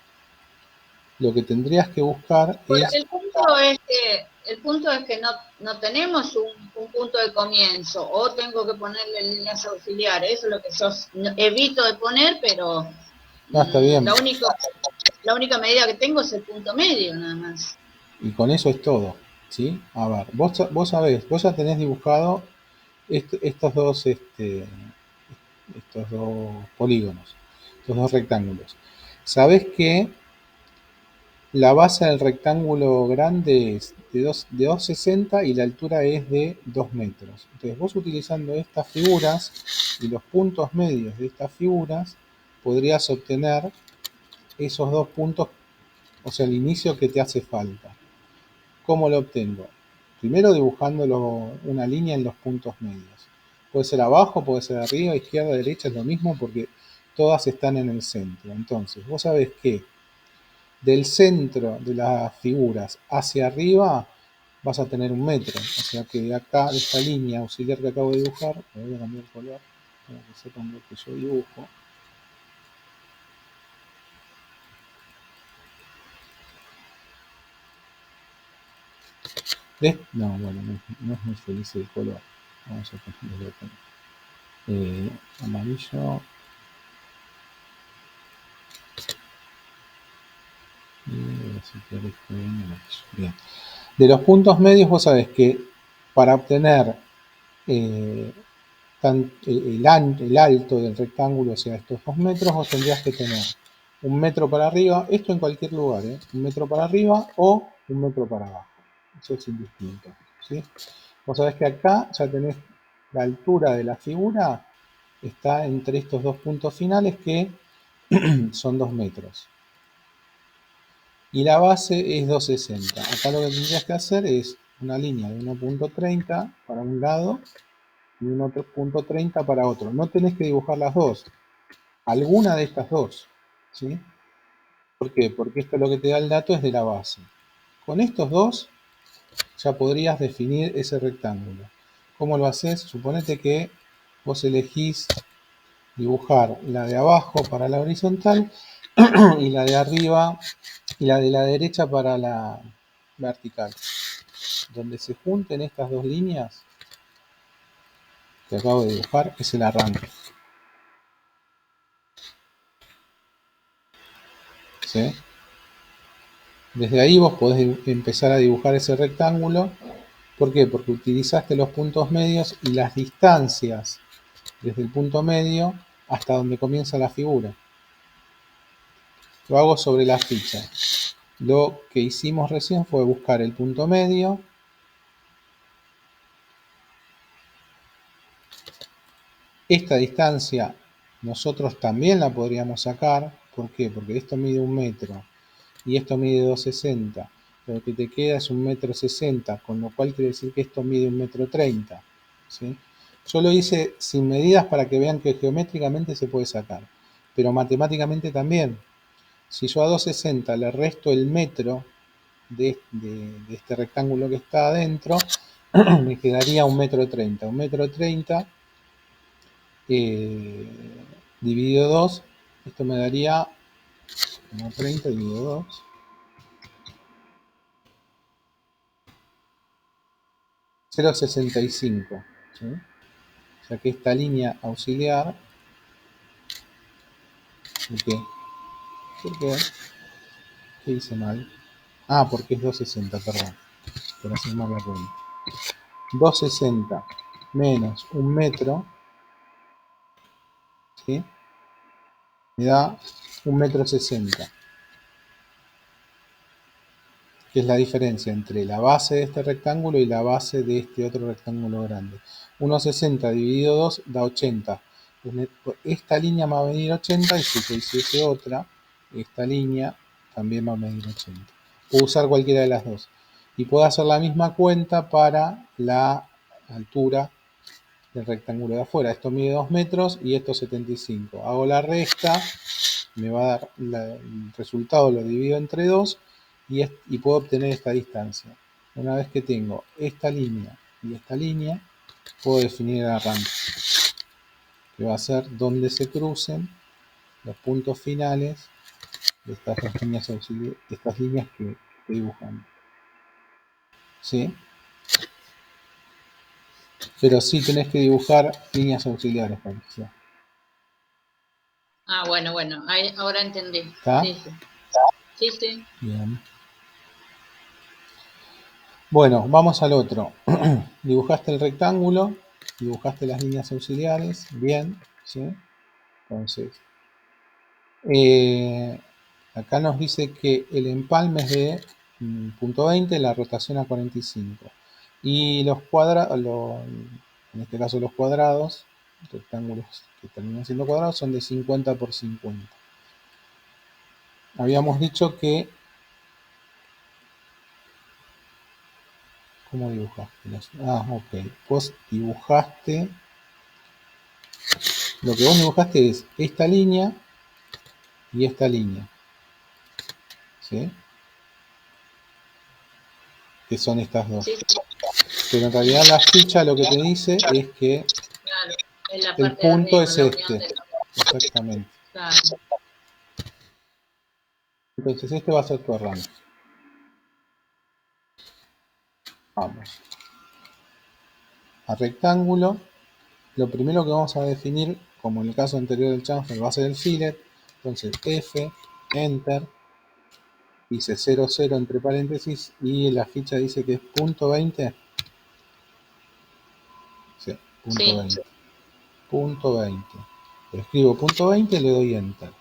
Lo que tendrías que buscar Porque es... el punto es que no tenemos un punto de comienzo, o tengo que ponerle líneas auxiliares, eso es lo que yo evito de poner, pero No, está bien. la única medida que tengo es el punto medio, nada más. Y con eso es todo. ¿Sí? A ver, vos sabés, vos ya tenés dibujado estos dos polígonos, estos dos rectángulos. Sabés que la base del rectángulo grande es de 2,60 y la altura es de 2 metros. Entonces vos utilizando estas figuras y los puntos medios de estas figuras podrías obtener esos dos puntos, o sea, el inicio que te hace falta. ¿Cómo lo obtengo? Primero dibujando una línea en los puntos medios. Puede ser abajo, puede ser arriba, izquierda, derecha, es lo mismo porque todas están en el centro. Entonces, vos sabés que del centro de las figuras hacia arriba vas a tener 1 metro. O sea que de acá, de esta línea auxiliar que acabo de dibujar, voy a cambiar el color para que sepan lo que yo dibujo. No, bueno, no es muy feliz el color. Vamos a ponerle otro. Amarillo. Bien. De los puntos medios vos sabés que para obtener el alto del rectángulo, o sea, estos 2 metros, vos tendrías que tener 1 metro para arriba, esto en cualquier lugar, 1 metro para arriba o 1 metro para abajo. Eso es indistinto. ¿Sí? Vos sabés que acá ya tenés la altura de la figura, está entre estos dos puntos finales que son 2 metros. Y la base es 2,60. Acá lo que tendrías que hacer es una línea de 1.30 para un lado y 1.30 para otro. No tenés que dibujar las dos, alguna de estas dos, ¿sí? ¿Por qué? Porque esto lo que te da el dato es de la base. Con estos dos ya podrías definir ese rectángulo. ¿Cómo lo haces? Suponete que vos elegís dibujar la de abajo para la horizontal y la de arriba y la de la derecha para la vertical. Donde se junten estas dos líneas que acabo de dibujar es el arranque. ¿Sí? Desde ahí vos podés empezar a dibujar ese rectángulo. ¿Por qué? Porque utilizaste los puntos medios y las distancias desde el punto medio hasta donde comienza la figura. Lo hago sobre la ficha. Lo que hicimos recién fue buscar el punto medio. Esta distancia nosotros también la podríamos sacar. ¿Por qué? Porque esto mide 1 metro y esto mide 2,60. Lo que te queda es 1,60 m, con lo cual quiere decir que esto mide 1,30 m. ¿Sí? Yo lo hice sin medidas para que vean que geométricamente se puede sacar, pero matemáticamente también. Si yo a 2,60 le resto el metro de este rectángulo que está adentro, me quedaría 1,30 m. 1,30 m dividido 2, esto me daría 1,30 dividido 2. 0,65, ¿sí? O sea que esta línea auxiliar, ¿por qué? ¿Por qué? ¿Qué hice mal? Ah, porque es 2,60, perdón, por hacer mal la cuenta. 2,60 menos 1 metro, ¿sí? Me da 1,60 m, que es la diferencia entre la base de este rectángulo y la base de este otro rectángulo grande. 1,60 dividido 2 da 80. Esta línea va a medir 80 y si yo hiciese otra, esta línea también va a medir 80. Puedo usar cualquiera de las dos. Y puedo hacer la misma cuenta para la altura del rectángulo de afuera. Esto mide 2 metros y esto 75. Hago la resta, me va a dar el resultado, lo divido entre 2 y puedo obtener esta distancia. Una vez que tengo esta línea y esta línea, puedo definir el arranque, que va a ser donde se crucen los puntos finales de estas dos líneas auxiliares, de estas líneas que estoy dibujando. ¿Sí? Pero sí tenés que dibujar líneas auxiliares, Patricia. Ah, bueno, ahí, ahora entendí. ¿Está? Sí, sí. Sí, sí. Bien. Bueno, vamos al otro. Dibujaste el rectángulo, dibujaste las líneas auxiliares, bien, ¿sí? Entonces, acá nos dice que el empalme es de punto 20, la rotación a 45. Y los cuadrados, en este caso los cuadrados, rectángulos que terminan siendo cuadrados, son de 50 por 50. Habíamos dicho que... ¿Cómo dibujaste? Ah, ok. Vos dibujaste... Lo que vos dibujaste es esta línea y esta línea. ¿Sí? Que son estas dos. Sí, sí. Pero en realidad la ficha lo que te dice es que Claro, en la el parte de punto arriba, es la unión este. de los... Exactamente. Claro. Entonces este va a ser tu arranque. Vamos. A rectángulo. Lo primero que vamos a definir, como en el caso anterior del chamfer, va a ser el fillet. Entonces F, Enter. Dice 00 entre paréntesis y la ficha dice que es punto 20. Sí, punto Sí. 20. Punto 20. Escribo punto 20 y le doy Enter.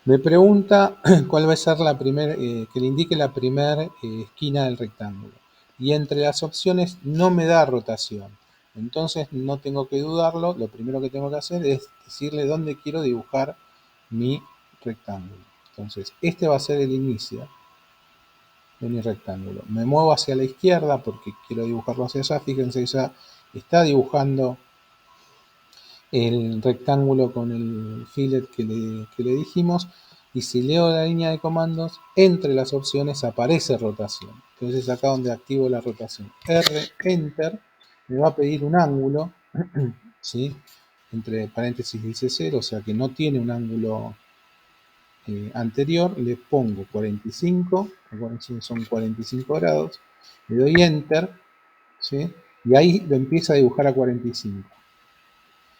Me pregunta cuál va a ser la primera, que le indique la primera esquina del rectángulo. Y entre las opciones no me da rotación. Entonces no tengo que dudarlo. Lo primero que tengo que hacer es decirle dónde quiero dibujar mi rectángulo. Entonces este va a ser el inicio. de mi rectángulo. Me muevo hacia la izquierda porque quiero dibujarlo hacia allá. Fíjense, ya está dibujando el rectángulo con el fillet que le dijimos. Y si leo la línea de comandos, entre las opciones aparece rotación. Entonces acá donde activo la rotación, R, Enter, me va a pedir un ángulo, ¿sí? Entre paréntesis dice 0, o sea que no tiene un ángulo anterior. Le pongo 45, acuérdense, son 45 grados, le doy Enter, ¿sí? Y ahí lo empieza a dibujar a 45.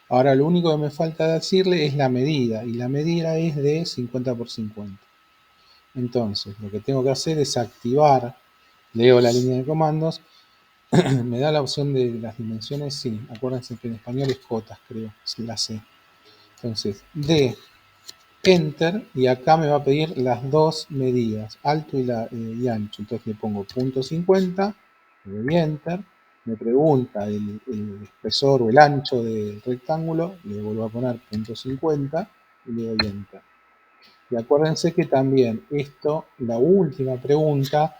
Ahora lo único que me falta decirle es la medida, y la medida es de 50 por 50. Entonces lo que tengo que hacer es activar, leo la línea de comandos, me da la opción de las dimensiones, sí, acuérdense que en español es cotas, creo, es la C. Entonces, D, Enter, y acá me va a pedir las dos medidas, alto y ancho. Entonces le pongo .50, le doy Enter, me pregunta el espesor o el ancho del rectángulo, le vuelvo a poner .50 y le doy Enter. Y acuérdense que también esto, la última pregunta,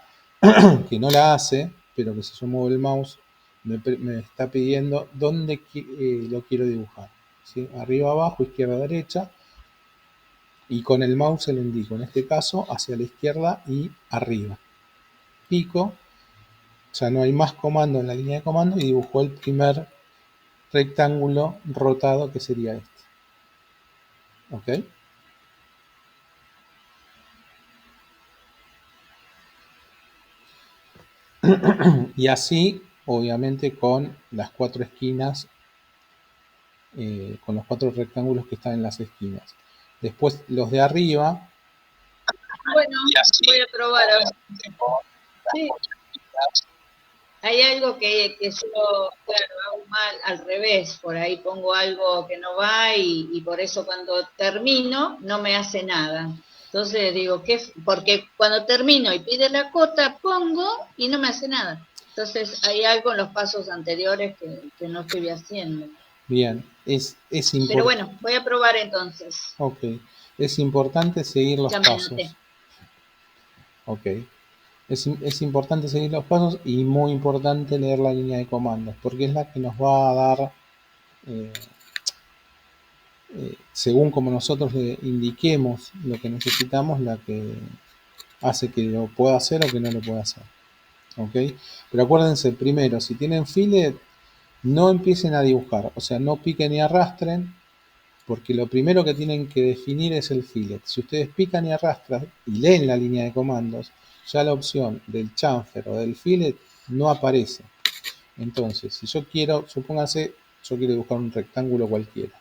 que no la hace, pero que si yo muevo el mouse me está pidiendo dónde lo quiero dibujar, ¿sí? Arriba, abajo, izquierda, derecha, y con el mouse se lo indico, en este caso hacia la izquierda y arriba. Pico, ya no hay más comando en la línea de comando y dibujó el primer rectángulo rotado, que sería este. ¿Ok? Y así, obviamente, con las cuatro esquinas, con los cuatro rectángulos que están en las esquinas. Después los de arriba. Bueno, voy a probar a ver. Sí. Hay algo que yo, claro, hago mal al revés, por ahí pongo algo que no va y por eso cuando termino no me hace nada. Entonces digo, ¿qué? Porque cuando termino y pide la cota, pongo y no me hace nada. Entonces hay algo en los pasos anteriores que no estoy haciendo. Bien, es importante. Pero bueno, voy a probar entonces. Ok, es importante seguir los pasos. Ok, es importante seguir los pasos y muy importante leer la línea de comandos, porque es la que nos va a dar, según como nosotros le indiquemos lo que necesitamos, la que hace que lo pueda hacer o que no lo pueda hacer. Ok, pero acuérdense, primero, si tienen fillet, no empiecen a dibujar, o sea, no piquen ni arrastren, porque lo primero que tienen que definir es el fillet. Si ustedes pican y arrastran y leen la línea de comandos, ya la opción del chamfer o del fillet no aparece. Entonces, si yo quiero, supóngase, yo quiero dibujar un rectángulo cualquiera.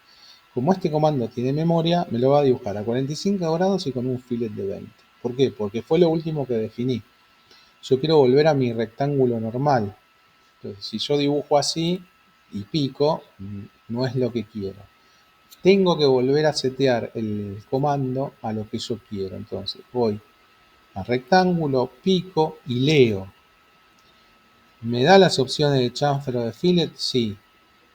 Como este comando tiene memoria, me lo va a dibujar a 45 grados y con un fillet de 20. ¿Por qué? Porque fue lo último que definí. Yo quiero volver a mi rectángulo normal. Entonces, si yo dibujo así y pico, no es lo que quiero. Tengo que volver a setear el comando a lo que yo quiero. Entonces voy a rectángulo, pico y leo. ¿Me da las opciones de chamfer o de fillet? Sí.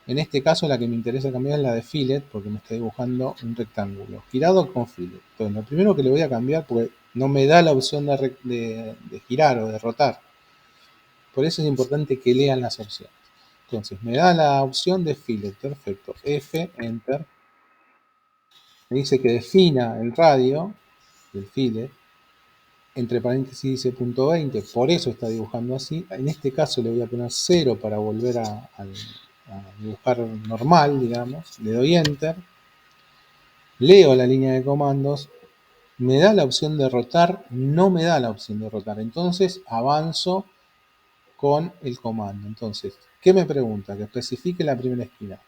En este caso la que me interesa cambiar es la de fillet porque me está dibujando un rectángulo girado con fillet. Entonces lo primero que le voy a cambiar, porque no me da la opción de girar o de rotar. Por eso es importante que lean las opciones. Entonces me da la opción de fillet. Perfecto. F, Enter. Me dice que defina el radio del fillet, entre paréntesis dice .20, por eso está dibujando así. En este caso le voy a poner 0 para volver a dibujar normal, digamos. Le doy Enter, leo la línea de comandos, me da la opción de rotar, no me da la opción de rotar, entonces avanzo con el comando. Entonces, ¿qué me pregunta? Que especifique la primera esquina.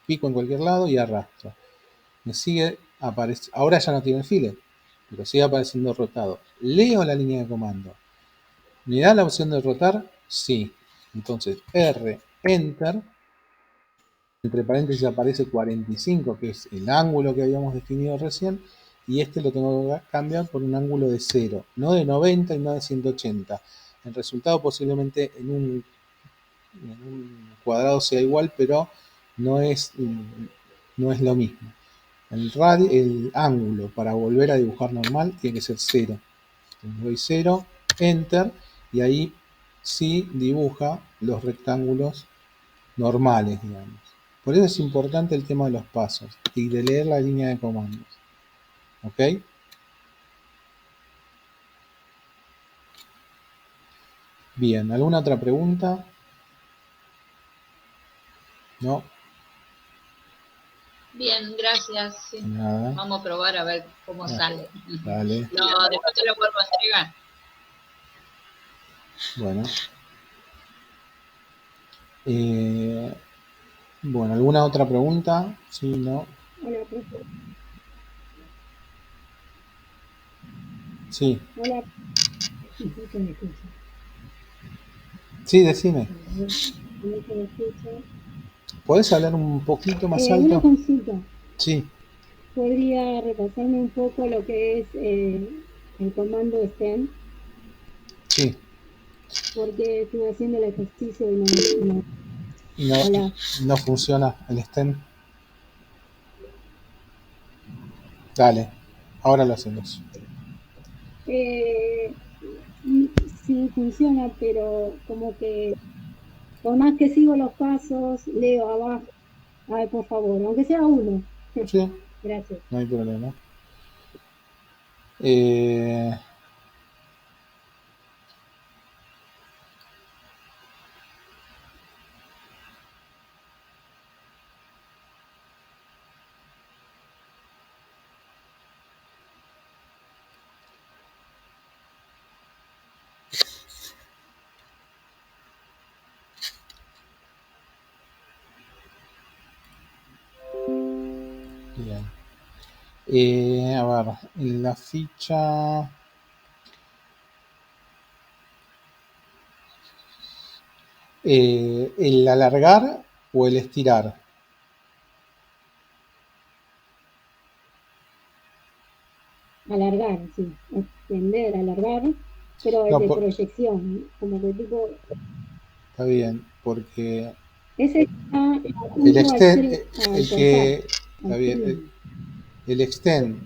Pico en cualquier lado y arrastro. Me sigue apareciendo, ahora ya no tiene el fillet, pero sigue apareciendo rotado. Leo la línea de comando. ¿Me da la opción de rotar? Sí. Entonces R, Enter, entre paréntesis aparece 45, que es el ángulo que habíamos definido recién, y este lo tengo que cambiar por un ángulo de 0, no de 90 y no de 180. El resultado posiblemente en un cuadrado sea igual, pero no es lo mismo. El ángulo para volver a dibujar normal tiene que ser 0. Entonces doy 0 Enter, y ahí sí dibuja los rectángulos normales, digamos. Por eso es importante el tema de los pasos y de leer la línea de comandos. ¿Ok? Bien, ¿alguna otra pregunta? ¿No? Bien, gracias. Sí. Nada. Vamos a probar a ver cómo sale. Dale. No, después te lo vuelvo a entregar. Bueno. Bueno, ¿alguna otra pregunta? Sí, no. Hola, profe. Sí. Hola. Sí, se me escucha. Sí, decime. No se me escucha. ¿Podés hablar un poquito más Una alto? consulta. Sí. ¿Podría repasarme un poco lo que es el comando stem? Sí. Porque estuve haciendo el ejercicio y no. No, Hola. no funciona el stem. Dale. Ahora lo hacemos. Sí funciona, pero como que por más que sigo los pasos, leo abajo. Ay, por favor, aunque sea uno. Sí. Gracias. No hay problema. Bien. A ver, en la ficha... ¿el alargar o el estirar? Alargar, sí. Extender, alargar, pero el No, de proyección, como que tipo. está bien, porque Ese está el junto extend, al el cortar. que... Está bien, el extend,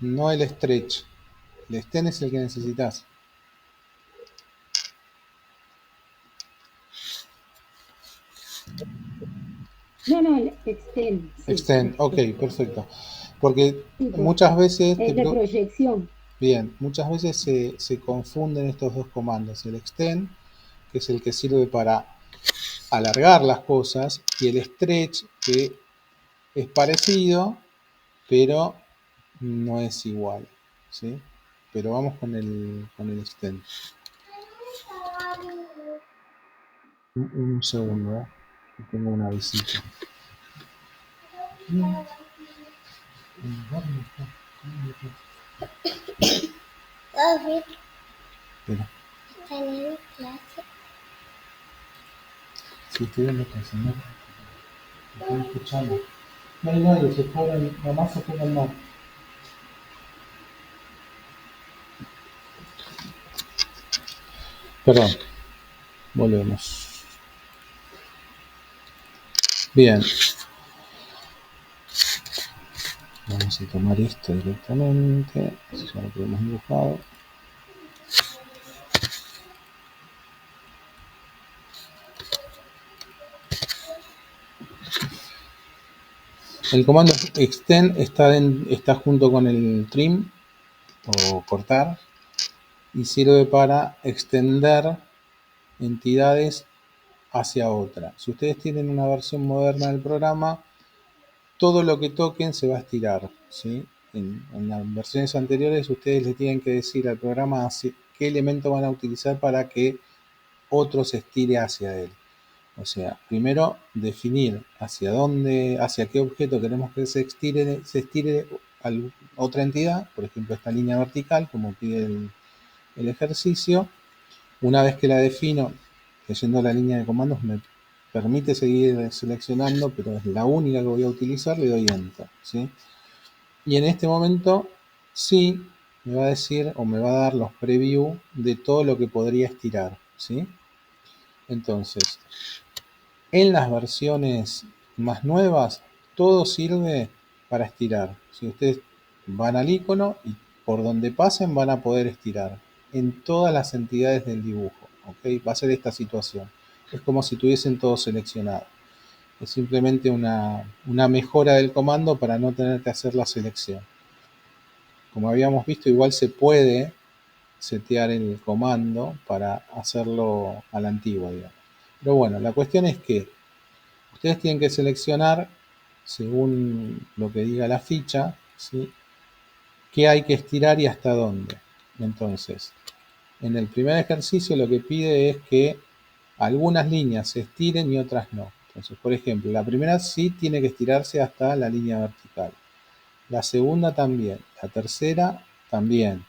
no el stretch. El extend es el que necesitas. No, el extend, sí. Extend, ok, perfecto. Porque Sí, muchas veces es de proyección. Bien, muchas veces se confunden estos dos comandos. El extend, que es el que sirve para alargar las cosas, y el stretch, que es parecido, pero no es igual. ¿Sí? Pero vamos con el extend. Un segundo, que tengo una visita. Espera. Sí, estoy viendo clase, ¿no? Estoy escuchando. No hay nadie, se fueron, mamá se fue al mar. Perdón, volvemos. Bien. Vamos a tomar esto directamente. Ya lo tenemos dibujado. El comando extend está junto con el trim o cortar y sirve para extender entidades hacia otra. Si ustedes tienen una versión moderna del programa, todo lo que toquen se va a estirar, ¿sí? En las versiones anteriores ustedes le tienen que decir al programa qué elemento van a utilizar para que otro se estire hacia él. O sea, primero definir hacia dónde, hacia qué objeto queremos que se estire a otra entidad, por ejemplo esta línea vertical, como pide el ejercicio. Una vez que la defino, leyendo la línea de comandos me permite seguir seleccionando, pero es la única que voy a utilizar, le doy Enter, ¿sí? Y en este momento sí me va a decir o me va a dar los preview de todo lo que podría estirar, ¿sí? Entonces, en las versiones más nuevas, todo sirve para estirar. Si ustedes van al icono y por donde pasen van a poder estirar. en todas las entidades del dibujo, ¿ok? Va a ser esta situación. Es como si tuviesen todo seleccionado. Es simplemente una mejora del comando para no tener que hacer la selección. Como habíamos visto, igual se puede setear el comando para hacerlo a la antigua, digamos. Pero bueno, la cuestión es que ustedes tienen que seleccionar, según lo que diga la ficha, ¿sí?, qué hay que estirar y hasta dónde. Entonces, en el primer ejercicio lo que pide es que algunas líneas se estiren y otras no. Entonces, por ejemplo, la primera sí tiene que estirarse hasta la línea vertical. La segunda también. La tercera también.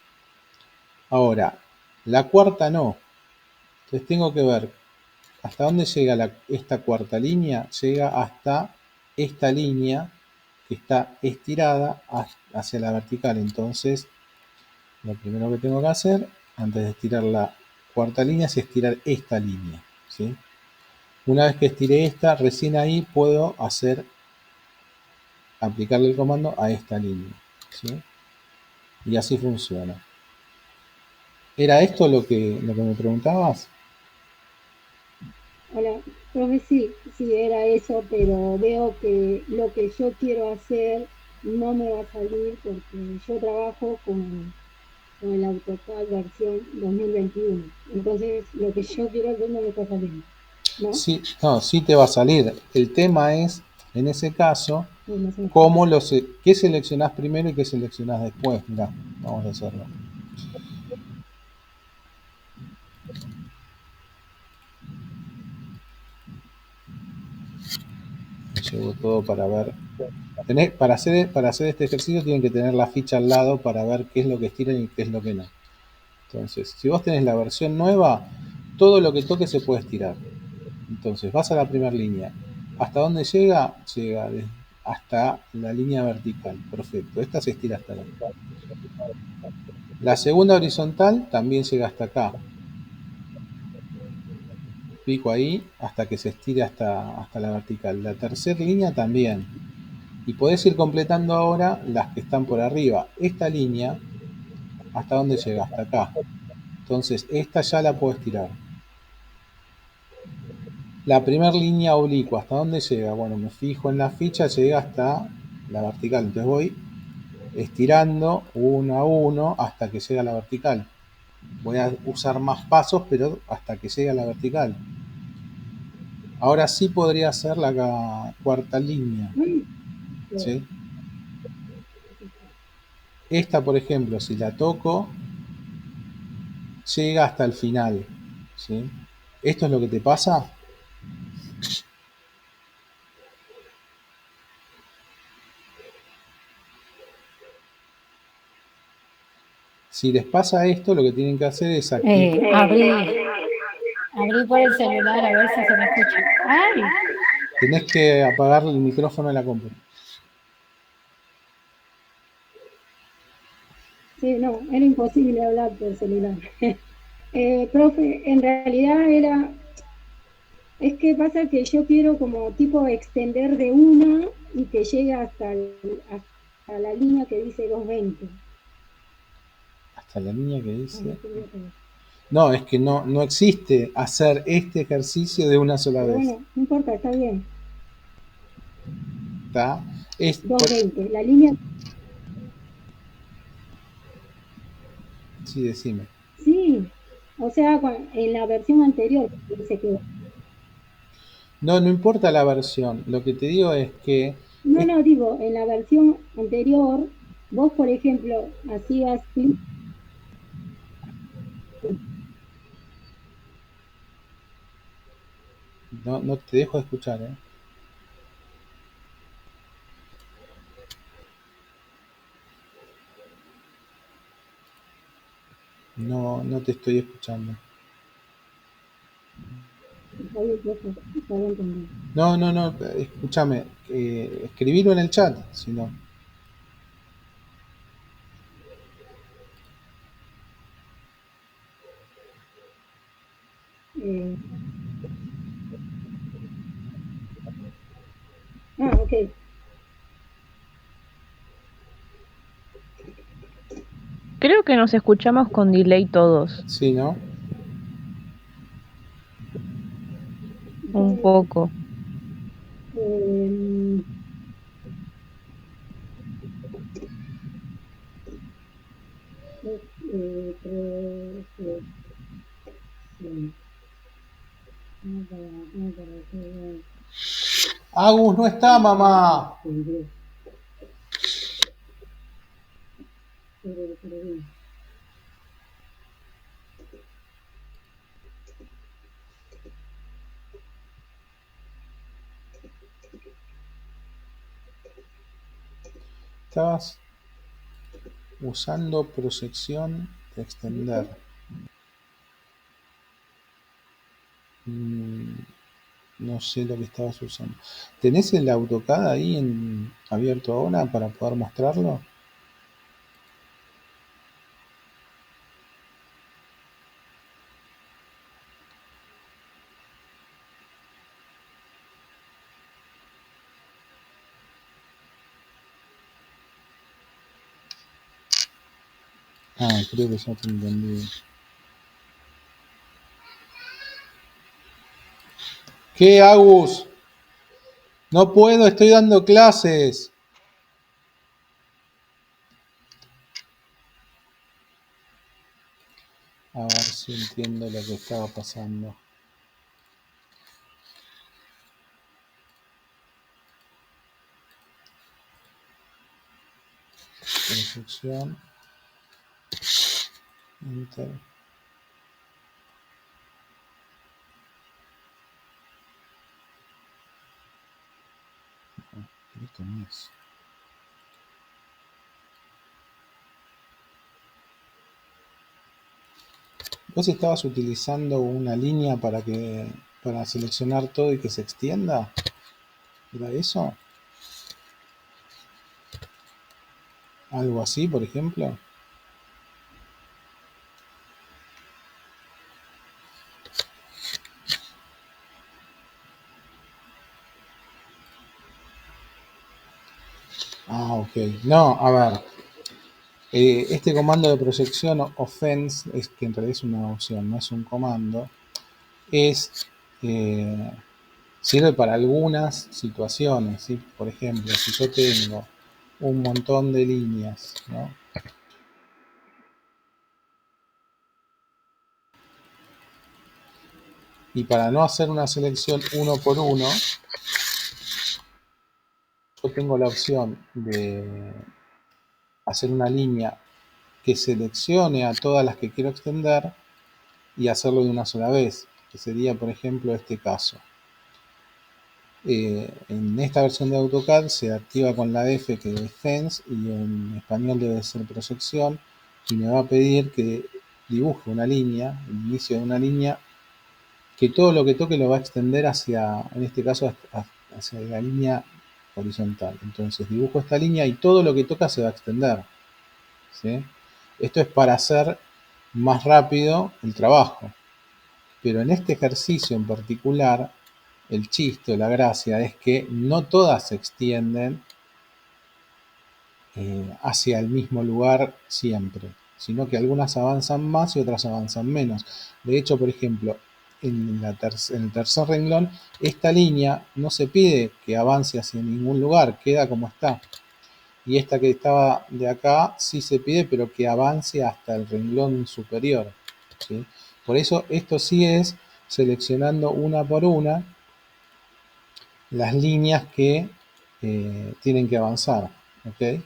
Ahora, la cuarta no. Entonces tengo que ver hasta dónde llega esta cuarta línea. Llega hasta esta línea que está estirada hacia la vertical. Entonces, lo primero que tengo que hacer antes de estirar la cuarta línea es estirar esta línea, ¿sí? Una vez que estiré esta, recién ahí puedo aplicarle el comando a esta línea, ¿sí? Y así funciona. ¿Era esto lo que me preguntabas? Hola, profe, sí, sí, era eso, pero veo que lo que yo quiero hacer no me va a salir porque yo trabajo con el AutoCAD versión 2021. Entonces, lo que yo quiero hacer no me está saliendo, ¿no? Sí, no, sí te va a salir. El tema es, en ese caso, No sé. qué seleccionás primero y qué seleccionás después. Mirá, vamos a hacerlo. Llevo todo para ver. Para hacer este ejercicio tienen que tener la ficha al lado para ver qué es lo que estiran y qué es lo que no. Entonces, si vos tenés la versión nueva, todo lo que toque se puede estirar. Entonces, vas a la primera línea. ¿Hasta dónde llega? Llega hasta la línea vertical. Perfecto. Esta se estira hasta acá. La segunda horizontal también llega hasta acá. Pico ahí hasta que se estire hasta la vertical. La tercera línea también. Y podés ir completando ahora las que están por arriba. Esta línea, ¿hasta dónde llega? Hasta acá. Entonces, esta ya la puedo estirar. La primera línea oblicua, ¿hasta dónde llega? Bueno, me fijo en la ficha, llega hasta la vertical. Entonces voy estirando uno a uno hasta que llegue a la vertical. Voy a usar más pasos, pero hasta que llegue a la vertical. Ahora sí podría hacer la cuarta línea, ¿sí? Esta, por ejemplo, si la toco, llega hasta el final, ¿sí? ¿Esto es lo que te pasa? Si les pasa esto, lo que tienen que hacer es Abrí por el celular a ver si se me escucha. ¡Ay! tenés que apagar el micrófono de la compu. Sí, no, era imposible hablar por celular. Profe, en realidad es que pasa que yo quiero como tipo extender de una y que llegue hasta la línea que dice 220. Hasta la línea que dice. Así que voy a poner. No, es que no existe hacer este ejercicio de una sola Pero vez. bueno, no importa, está bien. ¿Está? 220, la línea, Sí, decime. sí. O sea, en la versión anterior se quedó. No importa la versión. Lo que te digo es que. No, digo, en la versión anterior, vos, por ejemplo, hacías clic. No te dejo de escuchar, ¿eh? No te estoy escuchando. Está bien, profe, está bien entendido. No, escúchame. Escribilo en el chat, si no. Eh, ok. Creo que nos escuchamos con delay todos, Sí, ¿no? un poco. Eh, creo que sí. Agus no está, mamá. Estabas usando proyección de extender. No sé lo que estabas usando. ¿Tenés el AutoCAD ahí abierto ahora para poder mostrarlo? Ah, creo que ya te entendí. ¿Qué, Agus? No puedo, estoy dando clases. A ver si entiendo lo que estaba pasando. Construcción. Enter. Esto no es. ¿Vos estabas utilizando una línea para seleccionar todo y que se extienda? ¿Era eso? ¿Algo así, por ejemplo? Ah, ok. No, a ver. Este comando de proyección offense, es que en realidad es una opción, no es un comando, sirve para algunas situaciones, ¿sí? Por ejemplo, si yo tengo un montón de líneas, ¿no? Y para no hacer una selección uno por uno, yo tengo la opción de hacer una línea que seleccione a todas las que quiero extender y hacerlo de una sola vez, que sería, por ejemplo, este caso. En esta versión de AutoCAD se activa con la F, que es Fence, y en español debe ser proyección, y me va a pedir que dibuje una línea, el inicio de una línea, que todo lo que toque lo va a extender hacia, en este caso, hacia la línea horizontal. Entonces dibujo esta línea y todo lo que toca se va a extender, ¿sí? Esto es para hacer más rápido el trabajo, pero en este ejercicio en particular, el chiste o la gracia es que no todas se extienden hacia el mismo lugar siempre, sino que algunas avanzan más y otras avanzan menos. De hecho, por ejemplo, en el tercer renglón, esta línea no se pide que avance hacia ningún lugar, queda como está. Y esta que estaba de acá sí se pide, pero que avance hasta el renglón superior, ¿sí? Por eso esto sí es seleccionando una por una las líneas que tienen que avanzar, ¿ok?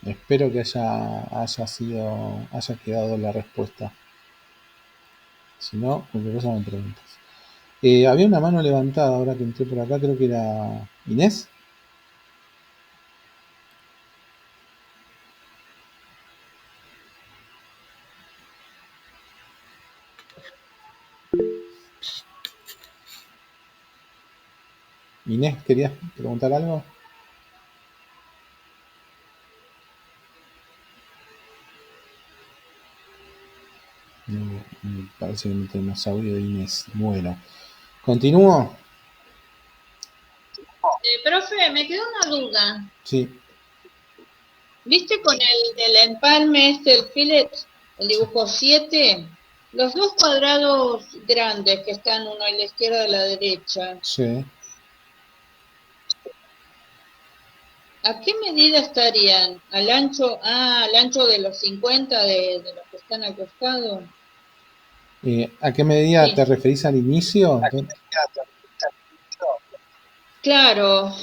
Espero que haya quedado la respuesta. Si no, cualquier cosa me preguntas. Había una mano levantada ahora que entré por acá, creo que era Inés. Inés, ¿querías preguntar algo? No, me parece que no tenemos audio de Inés. Bueno, ¿continúo? Profe, me quedó una duda. Sí, ¿Viste con el empalme el fillet, el dibujo 7? Los dos cuadrados grandes que están uno a la izquierda y a la derecha, sí. ¿a qué medida estarían? ¿Al ancho de los 50 de los que están al costado? ¿A qué medida te Sí. referís al inicio? Claro,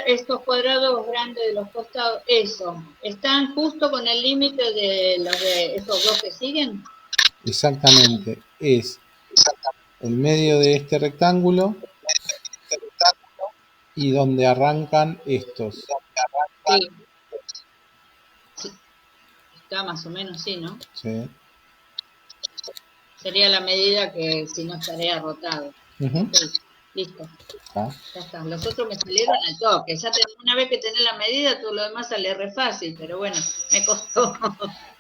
estos cuadrados grandes de los costados, eso, ¿están justo con el límite de esos dos que siguen? Exactamente. Es el medio de este rectángulo y donde arrancan estos. Sí, sí, está más o menos así, ¿no? ¿Sí? Sería la medida que si no estaría rotado. Ujú. Ok, listo, Ah. ya está. Los otros me salieron al toque. Una vez que tenés la medida, todo lo demás sale re fácil, pero bueno, me costó.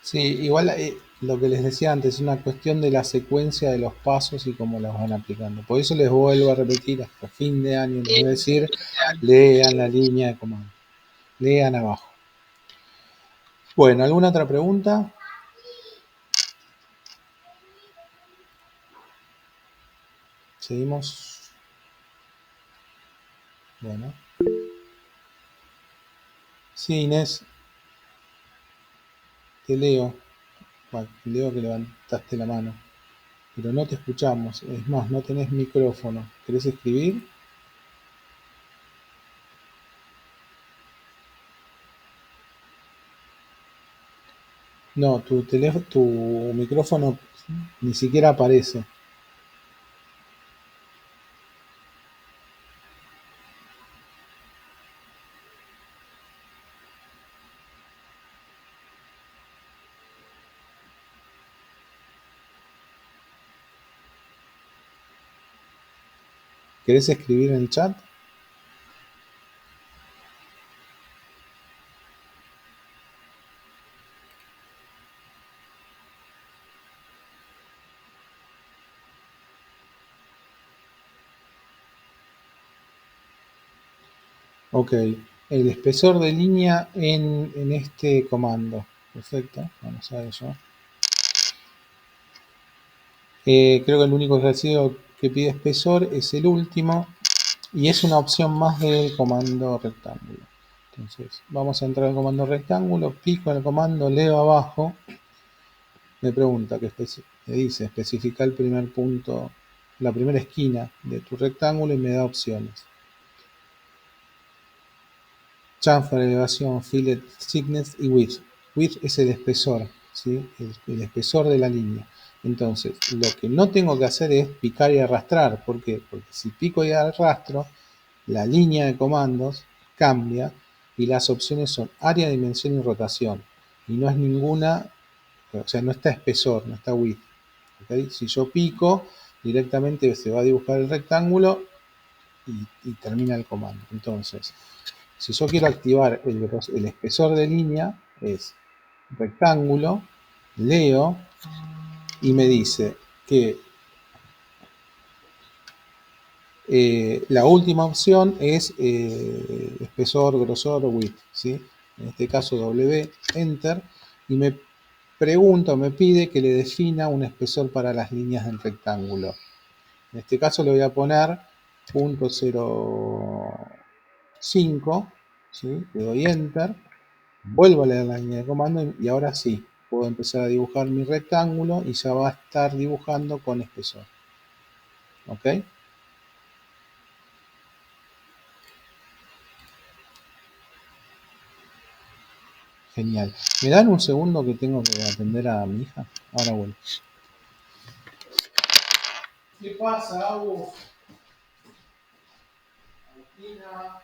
Sí, igual lo que les decía antes es una cuestión de la secuencia de los pasos y cómo los van aplicando. Por eso les vuelvo a repetir hasta fin de año, les voy a decir, lean la línea de comando, lean abajo. Bueno, ¿alguna otra pregunta? Seguimos. Bueno. Sí, Inés, te leo. Bueno, leo que levantaste la mano, pero no te escuchamos. Es más, no tenés micrófono. ¿Querés escribir? No, tu micrófono ni siquiera aparece. ¿Querés escribir en el chat? Ok, el espesor de línea en este comando. Perfecto, vamos a eso. Creo que el único ejercicio que pide espesor es el último y es una opción más del comando rectángulo. Entonces, vamos a entrar al comando rectángulo, pico en el comando, leo abajo, me pregunta, me dice, especifica el primer punto, la primera esquina de tu rectángulo y me da opciones. Chamfer, elevación, fillet, thickness y width. Width es el espesor, ¿sí? El espesor de la línea. Entonces, lo que no tengo que hacer es picar y arrastrar. ¿Por qué? Porque si pico y arrastro, la línea de comandos cambia y las opciones son área, dimensión y rotación. Y no es ninguna, o sea, no está espesor, no está width. ¿Okay? Si yo pico, directamente se va a dibujar el rectángulo y termina el comando. Entonces, si yo quiero activar el espesor de línea, es rectángulo, leo y me dice que la última opción es espesor, grosor o width, ¿sí? En este caso W, enter, y me pregunta o me pide que le defina un espesor para las líneas del rectángulo. En este caso le voy a poner 0.05, ¿sí? Le doy enter, vuelvo a leer la línea de comando y ahora sí, puedo empezar a dibujar mi rectángulo y ya va a estar dibujando con espesor. ¿Ok? Genial. ¿Me dan un segundo que tengo que atender a mi hija? Ahora vuelvo. ¿Qué pasa, Agus? Agustina.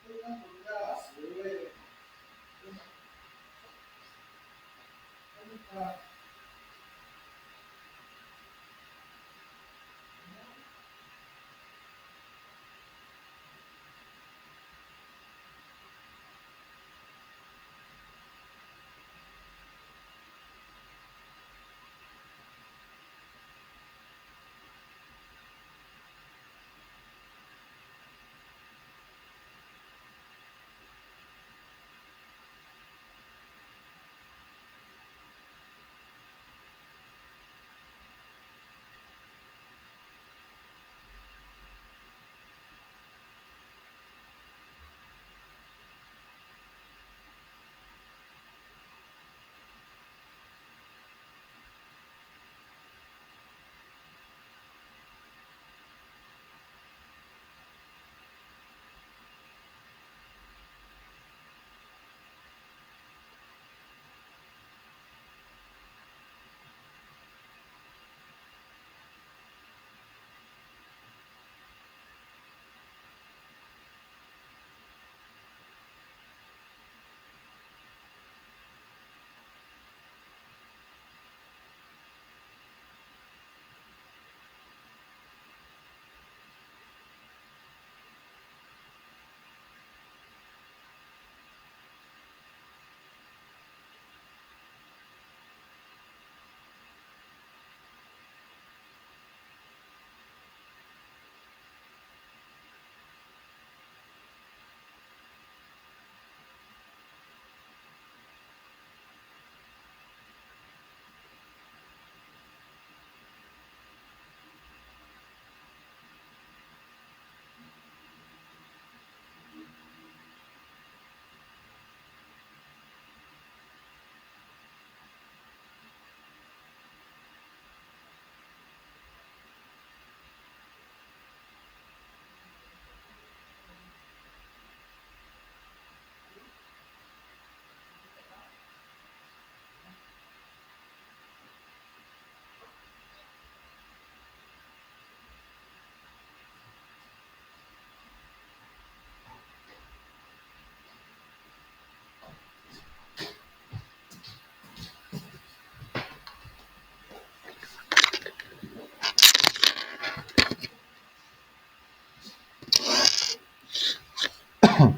¿Qué tanto mirás, bebé? ¿Dónde está?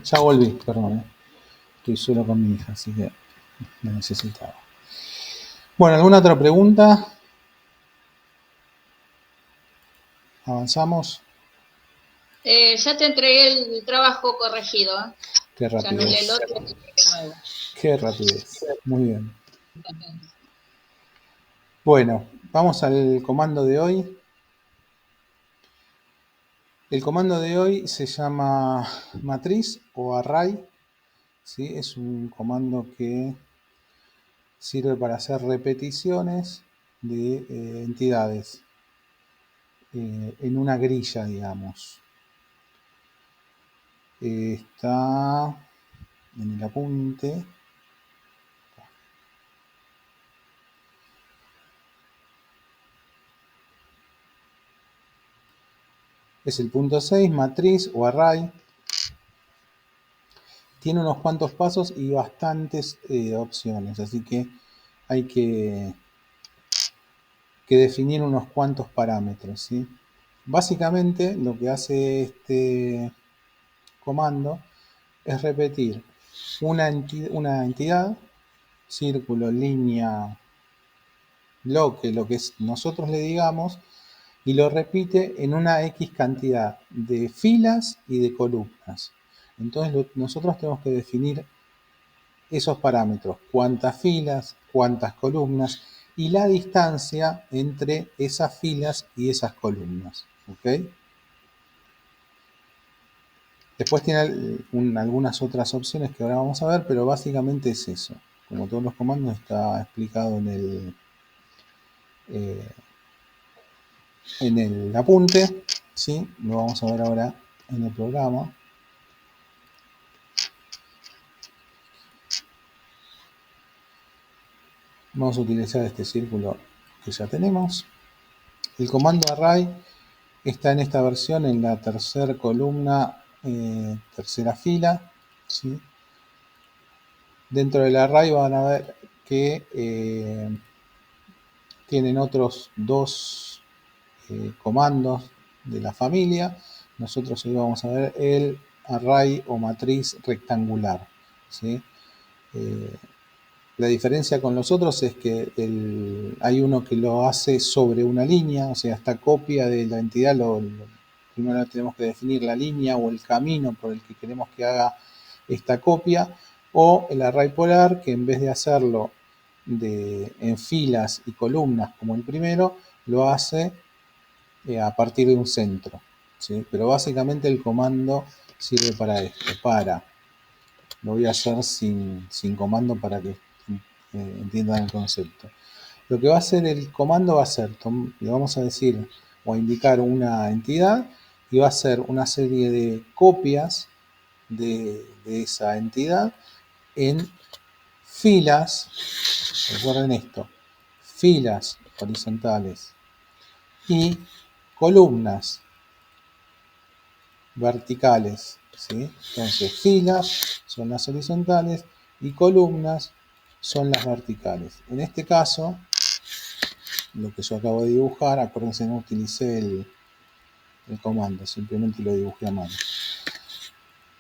Ya volví, perdón. Estoy solo con mi hija, así que me necesitaba. Bueno, ¿alguna otra pregunta? ¿Avanzamos? Ya te entregué el trabajo corregido. Qué Ya anulé rapidez. el otro y entregué el nuevo. Qué rapidez. Muy bien. Bueno, vamos al comando de hoy. El comando de hoy se llama matriz o array. ¿Sí? Es un comando que sirve para hacer repeticiones de entidades en una grilla, digamos. Está en el apunte. Es el punto 6, matriz o array. Tiene unos cuantos pasos y bastantes opciones, así que hay que definir unos cuantos parámetros, ¿sí? Básicamente lo que hace este comando es repetir una entidad, círculo, línea, bloque, lo que nosotros le digamos, y lo repite en una X cantidad de filas y de columnas. Entonces nosotros tenemos que definir esos parámetros, cuántas filas, cuántas columnas y la distancia entre esas filas y esas columnas. ¿Ok? Después tiene algunas otras opciones que ahora vamos a ver, pero básicamente es eso. Como todos los comandos está explicado en el apunte, ¿sí? Lo vamos a ver ahora en el programa. Vamos a utilizar este círculo que ya tenemos. El comando array está en esta versión en la tercera columna, tercera fila, ¿sí? Dentro del array van a ver que tienen otros dos comandos de la familia. Nosotros hoy vamos a ver el array o matriz rectangular, ¿sí? La diferencia con los otros es que hay uno que lo hace sobre una línea, o sea, esta copia de la entidad, primero tenemos que definir la línea o el camino por el que queremos que haga esta copia, o el array polar, que en vez de hacerlo en filas y columnas como el primero, lo hace a partir de un centro, ¿sí? Pero básicamente el comando sirve para esto, lo voy a hacer sin comando para que entiendan el concepto. Lo que va a hacer el comando va a ser, le vamos a decir o a indicar una entidad y va a hacer una serie de copias de esa entidad en filas, recuerden esto, filas horizontales y columnas verticales, ¿sí? Entonces filas son las horizontales y columnas son las verticales. En este caso, lo que yo acabo de dibujar, acuérdense, no utilicé el comando, simplemente lo dibujé a mano.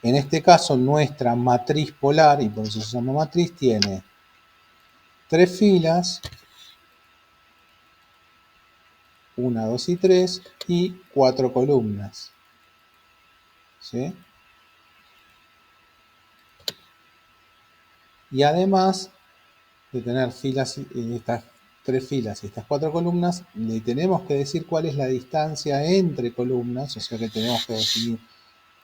En este caso, nuestra matriz polar, y por eso se llama matriz, tiene 3 filas, 1, 2 y 3, y 4 columnas, ¿sí? Y además de tener filas, estas 3 filas y estas 4 columnas, le tenemos que decir cuál es la distancia entre columnas, o sea que tenemos que definir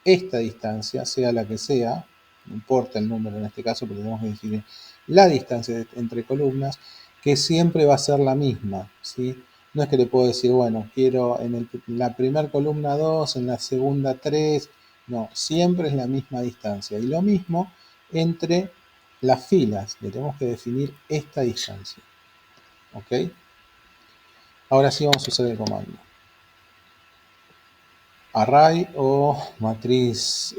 esta distancia, sea la que sea, no importa el número en este caso, pero tenemos que definir la distancia entre columnas, que siempre va a ser la misma, ¿sí? No es que le puedo decir, bueno, quiero en la primera columna 2, en la segunda 3, no, siempre es la misma distancia. Y lo mismo entre las filas, le tenemos que definir esta distancia, ¿ok? Ahora sí vamos a usar el comando. Array o matriz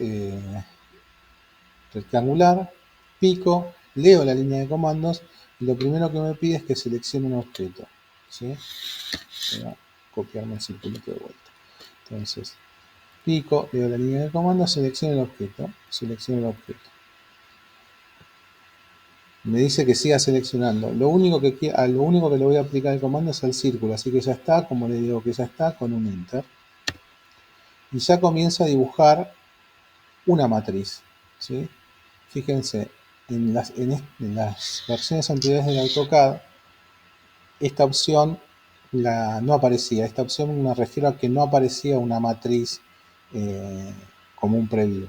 rectangular, pico, leo la línea de comandos y lo primero que me pide es que seleccione un objeto, ¿sí? Voy a copiarme el circulito de vuelta. Entonces, pico, leo la línea de comando, selecciono el objeto, Me dice que siga seleccionando. Lo único que le voy a aplicar el comando es al círculo, así que ya está, como le digo que ya está, con un enter. Y ya comienza a dibujar una matriz, ¿sí? Fíjense, en las versiones anteriores del AutoCAD, esta opción no aparecía. Esta opción me refiero a que no aparecía una matriz como un preview.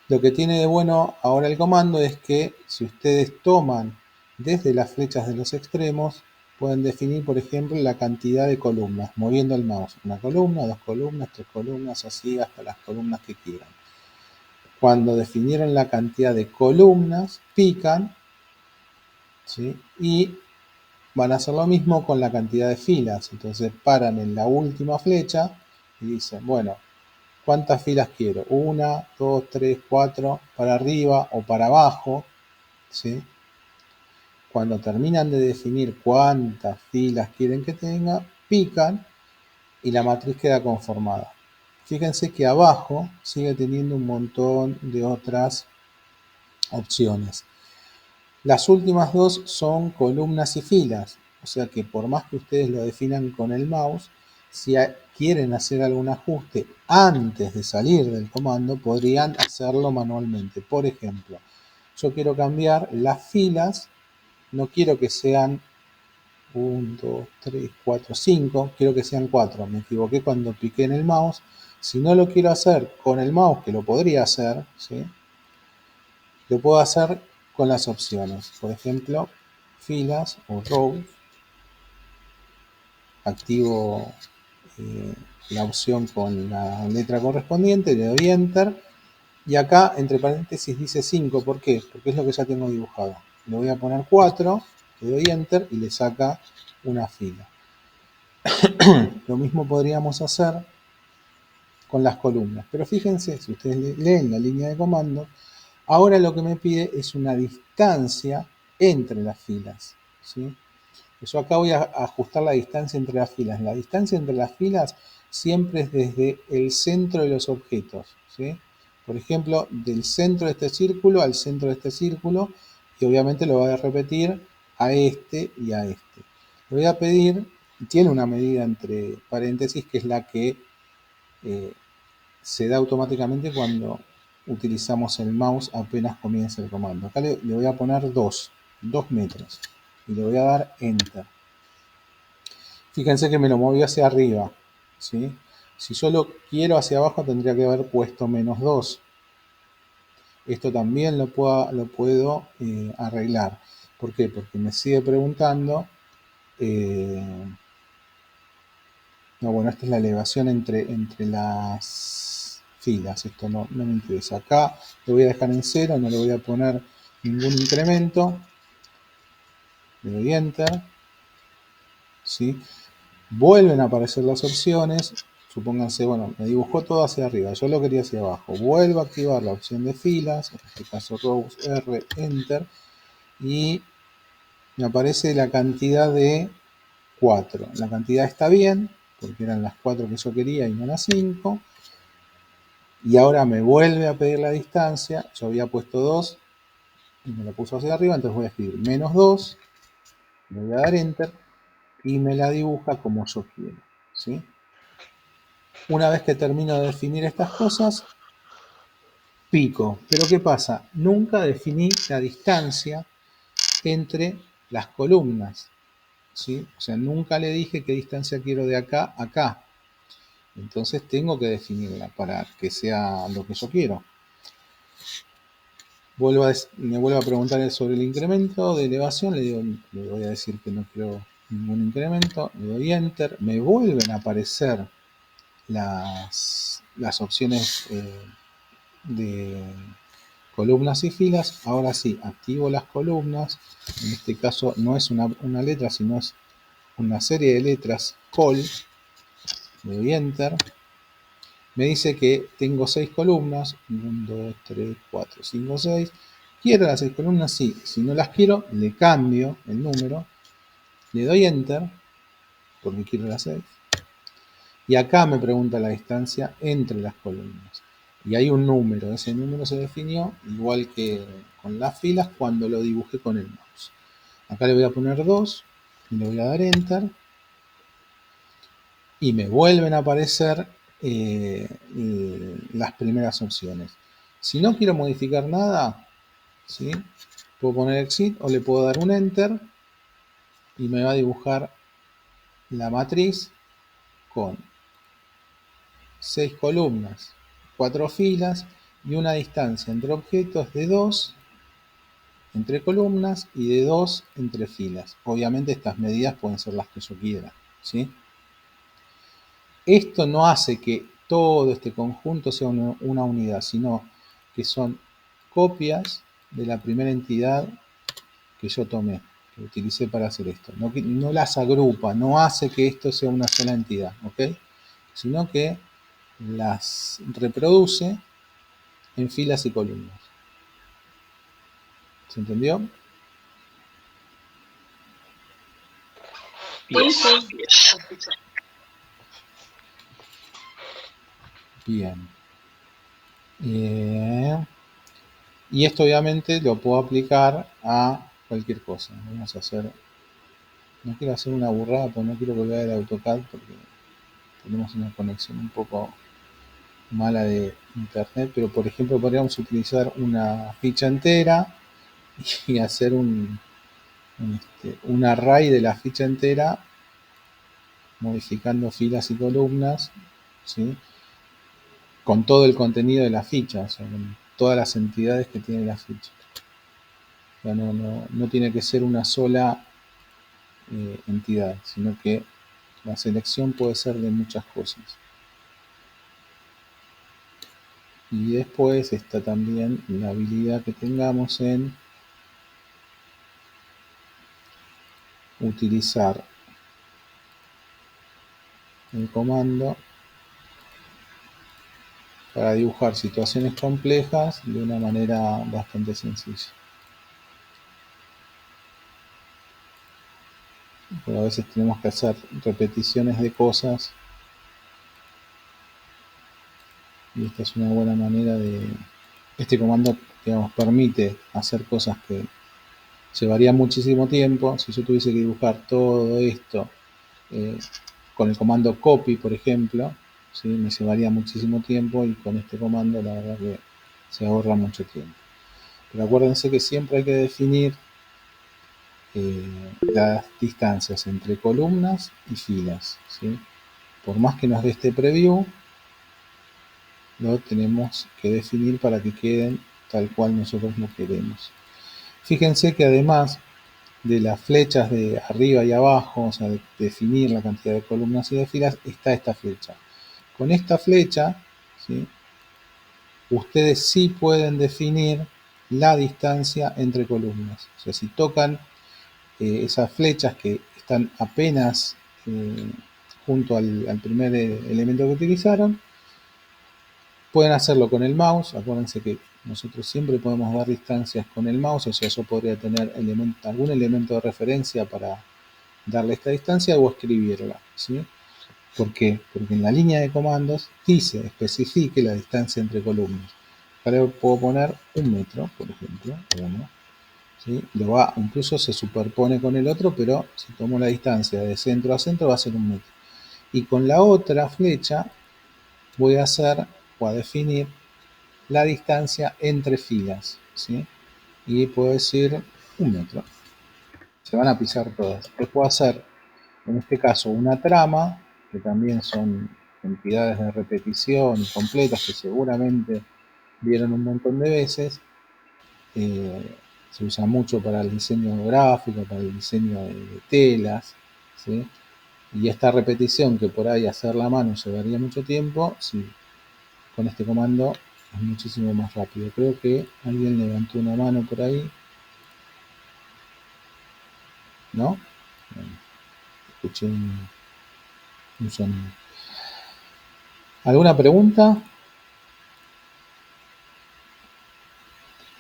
Lo que tiene de bueno ahora el comando es que si ustedes toman desde las flechas de los extremos, pueden definir, por ejemplo, la cantidad de columnas, moviendo el mouse. Una columna, dos columnas, tres columnas, así hasta las columnas que quieran. Cuando definieron la cantidad de columnas, pican, ¿sí? Y van a hacer lo mismo con la cantidad de filas. Entonces paran en la última flecha y dicen, bueno, ¿cuántas filas quiero? 1, 2, 3, 4, para arriba o para abajo, ¿sí? Cuando terminan de definir cuántas filas quieren que tenga, pican y la matriz queda conformada. Fíjense que abajo sigue teniendo un montón de otras opciones. Las últimas dos son columnas y filas, o sea que por más que ustedes lo definan con el mouse, si quieren hacer algún ajuste antes de salir del comando, podrían hacerlo manualmente. Por ejemplo, yo quiero cambiar las filas, no quiero que sean 1, 2, 3, 4, 5, quiero que sean 4. Me equivoqué cuando piqué en el mouse. Si no lo quiero hacer con el mouse, que lo podría hacer, ¿sí? Lo puedo hacer con las opciones. Por ejemplo, filas o rows. Activo la opción con la letra correspondiente, le doy enter. Y acá, entre paréntesis, dice 5. ¿Por qué? Porque es lo que ya tengo dibujado. Le voy a poner 4, le doy enter y le saca una fila. Lo mismo podríamos hacer con las columnas. Pero fíjense, si ustedes leen la línea de comando, ahora lo que me pide es una distancia entre las filas, ¿sí? Yo acá voy a ajustar la distancia entre las filas. La distancia entre las filas siempre es desde el centro de los objetos, ¿sí? Por ejemplo, del centro de este círculo al centro de este círculo, y obviamente lo voy a repetir a este y a este. Le voy a pedir, tiene una medida entre paréntesis que es la que se da automáticamente cuando utilizamos el mouse apenas comienza el comando. Acá le voy a poner 2 metros y le voy a dar enter. Fíjense que me lo movió hacia arriba, ¿sí? Si yo lo quiero hacia abajo tendría que haber puesto -2. Esto también lo puedo arreglar. ¿Por qué? Porque me sigue preguntando. No, bueno, esta es la elevación entre las filas. Esto no me interesa. Acá lo voy a dejar en 0, no le voy a poner ningún incremento. Le doy enter, ¿sí? Vuelven a aparecer las opciones. Supónganse, bueno, me dibujó todo hacia arriba, yo lo quería hacia abajo. Vuelvo a activar la opción de filas, en este caso rows, R, enter, y me aparece la cantidad de 4. La cantidad está bien, porque eran las 4 que yo quería y no las 5. Y ahora me vuelve a pedir la distancia. Yo había puesto 2 y me lo puso hacia arriba, entonces voy a escribir -2, le voy a dar enter y me la dibuja como yo quiero, ¿sí? Una vez que termino de definir estas cosas, pico. Pero ¿qué pasa? Nunca definí la distancia entre las columnas, ¿sí? O sea, nunca le dije qué distancia quiero de acá a acá. Entonces tengo que definirla para que sea lo que yo quiero. Me vuelvo a preguntar sobre el incremento de elevación. Le voy a decir que no quiero ningún incremento. Le doy enter. Me vuelven a aparecer las opciones de columnas y filas. Ahora sí, activo las columnas. En este caso no es una letra, sino es una serie de letras col. Le doy enter. Me dice que tengo 6 columnas. 1, 2, 3, 4, 5, 6. ¿Quiero las 6 columnas? Sí. Si no las quiero, le cambio el número. Le doy enter, porque quiero las 6. Y acá me pregunta la distancia entre las columnas. Y hay un número, ese número se definió igual que con las filas cuando lo dibujé con el mouse. Acá le voy a poner 2 y le voy a dar Enter. Y me vuelven a aparecer las primeras opciones. Si no quiero modificar nada, ¿sí? Puedo poner Exit o le puedo dar un Enter y me va a dibujar la matriz con 6 columnas, 4 filas y una distancia entre objetos de 2 entre columnas y de 2 entre filas. Obviamente estas medidas pueden ser las que yo quiera, ¿sí? Esto no hace que todo este conjunto sea una unidad, sino que son copias de la primera entidad que yo tomé, que utilicé para hacer esto. No las agrupa, no hace que esto sea una sola entidad, ¿ok? Sino que las reproduce en filas y columnas. ¿Se entendió? Sí, sí. Bien. Y esto obviamente lo puedo aplicar a cualquier cosa. Vamos a hacer... No quiero hacer una burrada porque no quiero colgar el AutoCAD porque tenemos una conexión un poco mala de internet, pero por ejemplo podríamos utilizar una ficha entera y hacer un array de la ficha entera modificando filas y columnas, ¿sí? Con todo el contenido de la ficha, o sea, con todas las entidades que tiene la ficha. O sea, no tiene que ser una sola entidad, sino que la selección puede ser de muchas cosas. Y después está también la habilidad que tengamos en utilizar el comando para dibujar situaciones complejas de una manera bastante sencilla. Pero a veces tenemos que hacer repeticiones de cosas y esta es una buena manera de... Este comando, digamos, permite hacer cosas que llevaría muchísimo tiempo. Si yo tuviese que dibujar todo esto con el comando copy, por ejemplo, ¿sí? Me llevaría muchísimo tiempo y con este comando la verdad que se ahorra mucho tiempo. Pero acuérdense que siempre hay que definir las distancias entre columnas y filas, ¿sí? Por más que nos dé este preview, lo tenemos que definir para que queden tal cual nosotros lo queremos. Fíjense que además de las flechas de arriba y abajo, o sea, de definir la cantidad de columnas y de filas, está esta flecha. Con esta flecha, ¿sí? Ustedes sí pueden definir la distancia entre columnas. O sea, si tocan esas flechas que están apenas junto al primer elemento que utilizaron, pueden hacerlo con el mouse. Acuérdense que nosotros siempre podemos dar distancias con el mouse, o sea, yo podría tener algún elemento de referencia para darle esta distancia o escribirla, ¿sí? ¿Por qué? Porque en la línea de comandos especifique la distancia entre columnas. Ahora puedo poner 1 metro, por ejemplo, 1, ¿sí? Incluso se superpone con el otro, pero si tomo la distancia de centro a centro va a ser 1 metro. Y con la otra flecha voy a definir la distancia entre filas, ¿sí? Y puedo decir 1 metro. Se van a pisar todas. Después puedo hacer, en este caso, una trama, que también son entidades de repetición completas que seguramente vieron un montón de veces. Se usa mucho para el diseño gráfico, para el diseño de telas, ¿sí? Y esta repetición que por ahí hacerla a mano llevaría mucho tiempo, sí, con este comando es muchísimo más rápido. Creo que alguien levantó una mano por ahí. ¿No? Bueno, escuché un sonido. ¿Alguna pregunta?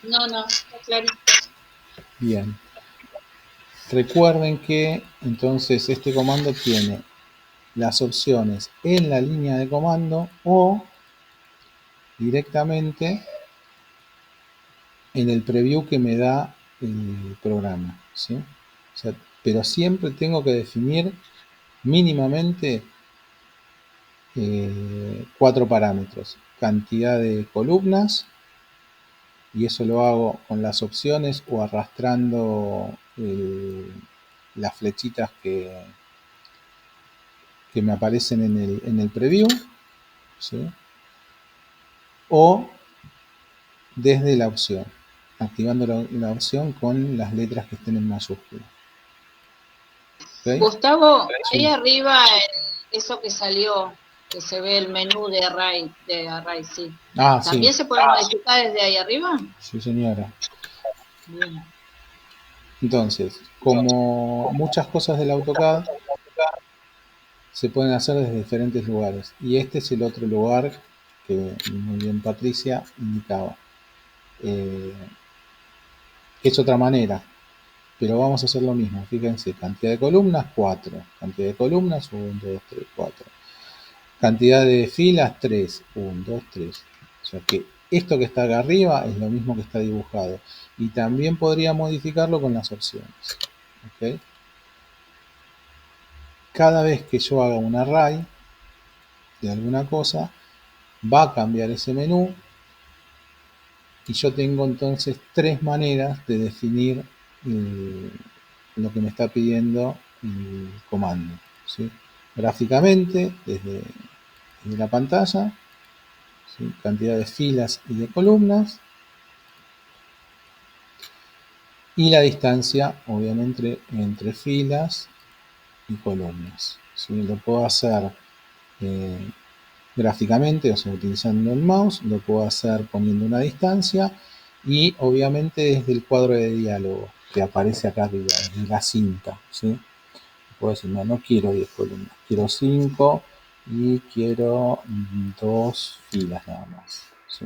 No, está clarito. Bien. Recuerden que entonces este comando tiene las opciones en la línea de comando o directamente en el preview que me da el programa, ¿sí? O sea, pero siempre tengo que definir mínimamente 4 parámetros: cantidad de columnas, y eso lo hago con las opciones o arrastrando las flechitas que me aparecen en el preview, ¿sí? O desde la opción, activando la opción con las letras que estén en mayúscula. ¿Okay? Gustavo, Sí. ahí arriba, eso que salió, que se ve el menú de Array, sí. Ah, ¿También sí. se puede modificar desde ahí arriba? Sí, señora. Bien. Entonces, como muchas cosas del AutoCAD se pueden hacer desde diferentes lugares, y este es el otro lugar que muy bien Patricia indicaba, que es otra manera, pero vamos a hacer lo mismo. Fíjense, cantidad de columnas 4, cantidad de columnas 1, 2, 3, 4, cantidad de filas 3, 1, 2, 3. O sea que esto que está acá arriba es lo mismo que está dibujado, y también podría modificarlo con las opciones. ¿Okay? Cada vez que yo haga un array de alguna cosa, va a cambiar ese menú, y yo tengo entonces 3 maneras de definir lo que me está pidiendo el comando, ¿sí? Gráficamente, desde la pantalla, ¿sí? Cantidad de filas y de columnas, y la distancia, obviamente, entre filas y columnas, ¿sí? Lo puedo hacer gráficamente, o sea, utilizando el mouse, lo puedo hacer poniendo una distancia, y obviamente desde el cuadro de diálogo que aparece acá arriba, desde la cinta, ¿sí? Puedo decir, no quiero 10 columnas, quiero 5 y quiero 2 filas nada más, ¿sí?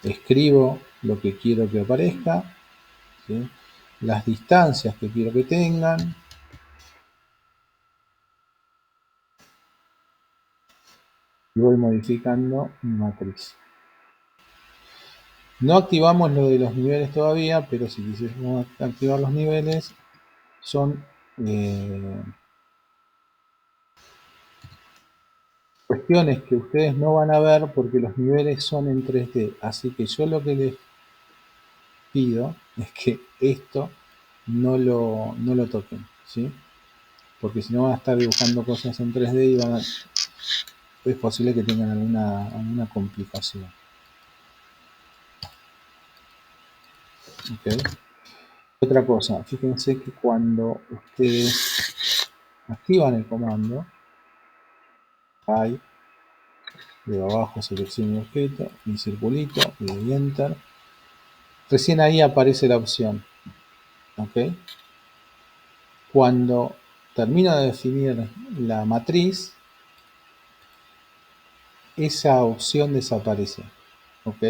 Escribo lo que quiero que aparezca, ¿sí? Las distancias que quiero que tengan, y voy modificando mi matriz. No activamos lo de los niveles todavía, pero si quisiéramos activar los niveles, son cuestiones que ustedes no van a ver porque los niveles son en 3D. Así que yo lo que les pido es que esto no lo toquen, ¿sí? Porque si no van a estar dibujando cosas en 3D y es posible que tengan alguna complicación. ¿Okay? Otra cosa, fíjense que cuando ustedes activan el comando, hay de abajo seleccione objeto, mi circulito, y doy enter. Recién ahí aparece la opción, ¿ok? Cuando termino de definir la matriz, esa opción desaparece, ¿ok?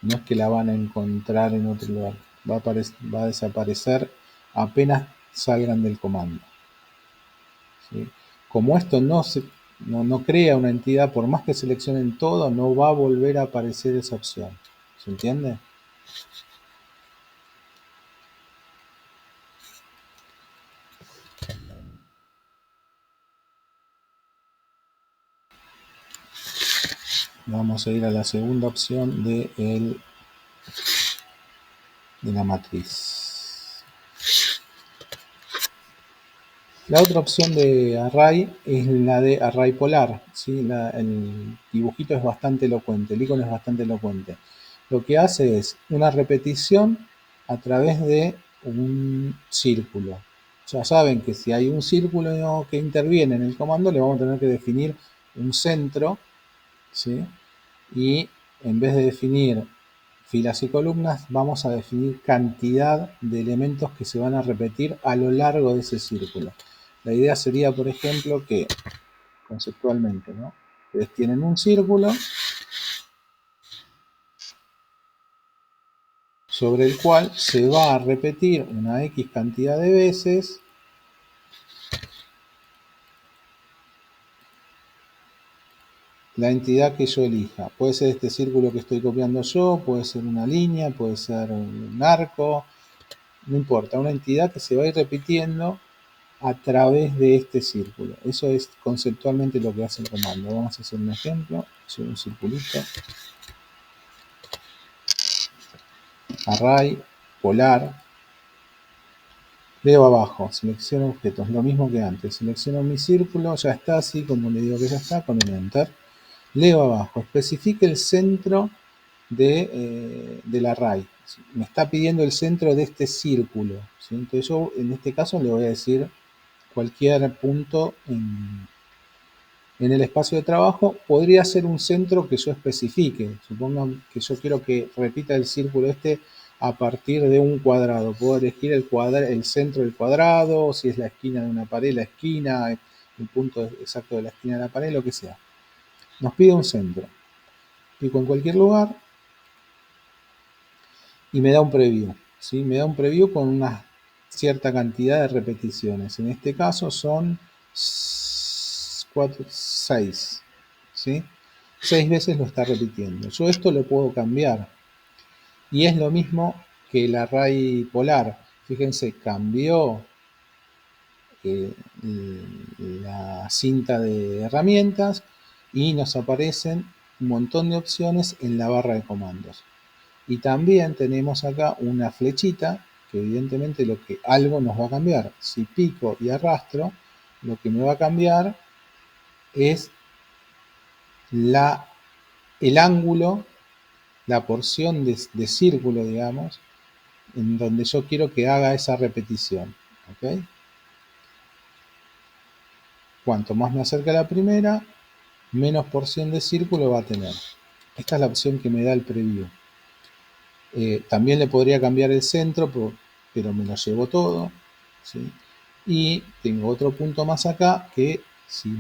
No es que la van a encontrar en otro lugar, va a desaparecer apenas salgan del comando, ¿sí? Como esto no crea una entidad, por más que seleccionen todo, no va a volver a aparecer esa opción. ¿Se entiende? Vamos a ir a la segunda opción de la matriz. La otra opción de array es la de array polar, ¿sí? El dibujito es bastante elocuente, el icono es bastante elocuente. Lo que hace es una repetición a través de un círculo. Ya saben que si hay un círculo que interviene en el comando, le vamos a tener que definir un centro, ¿sí? Y en vez de definir filas y columnas, vamos a definir cantidad de elementos que se van a repetir a lo largo de ese círculo. La idea sería, por ejemplo, que conceptualmente, ¿no? Ustedes tienen un círculo sobre el cual se va a repetir una X cantidad de veces la entidad que yo elija. Puede ser este círculo que estoy copiando yo, puede ser una línea, puede ser un arco, no importa, una entidad que se va a ir repitiendo a través de este círculo. Eso es conceptualmente lo que hace el comando. Vamos a hacer un ejemplo, hacer un circulito. Array, polar. Leo abajo, selecciono objetos, lo mismo que antes. Selecciono mi círculo, ya está así como le digo que ya está, con el enter. Leo abajo, especifique el centro del array. Me está pidiendo el centro de este círculo, ¿sí? Entonces yo en este caso le voy a decir cualquier punto en el espacio de trabajo. Podría ser un centro que yo especifique. Supongan que yo quiero que repita el círculo este a partir de un cuadrado. Puedo elegir el centro del cuadrado, si es la esquina de una pared, la esquina, el punto exacto de la esquina de la pared, lo que sea. Nos pide un centro. Pico en cualquier lugar y me da un preview, ¿sí? Me da un preview con una cierta cantidad de repeticiones. En este caso son 6, ¿sí? 6 veces lo está repitiendo. Yo esto lo puedo cambiar. Y es lo mismo que el array polar. Fíjense, cambió la cinta de herramientas y nos aparecen un montón de opciones en la barra de comandos. Y también tenemos acá una flechita que evidentemente algo nos va a cambiar. Si pico y arrastro, lo que me va a cambiar es el ángulo, la porción de círculo, digamos, en donde yo quiero que haga esa repetición. ¿Okay? Cuanto más me acerca a la primera, menos porción de círculo va a tener. Esta es la opción que me da el preview. También le podría cambiar el centro, pero me lo llevo todo, ¿sí? Y tengo otro punto más acá que si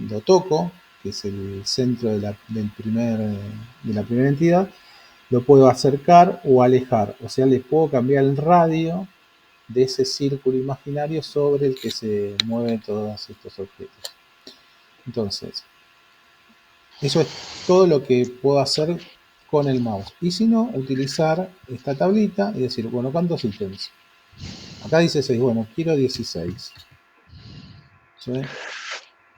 lo toco, que es el centro de la primera entidad, lo puedo acercar o alejar. O sea, le puedo cambiar el radio de ese círculo imaginario sobre el que se mueven todos estos objetos. Entonces, eso es todo lo que puedo hacer con el mouse. Y si no, utilizar esta tablita y decir, bueno, ¿cuántos ítems? Acá dice 6, bueno, quiero 16. ¿Sí?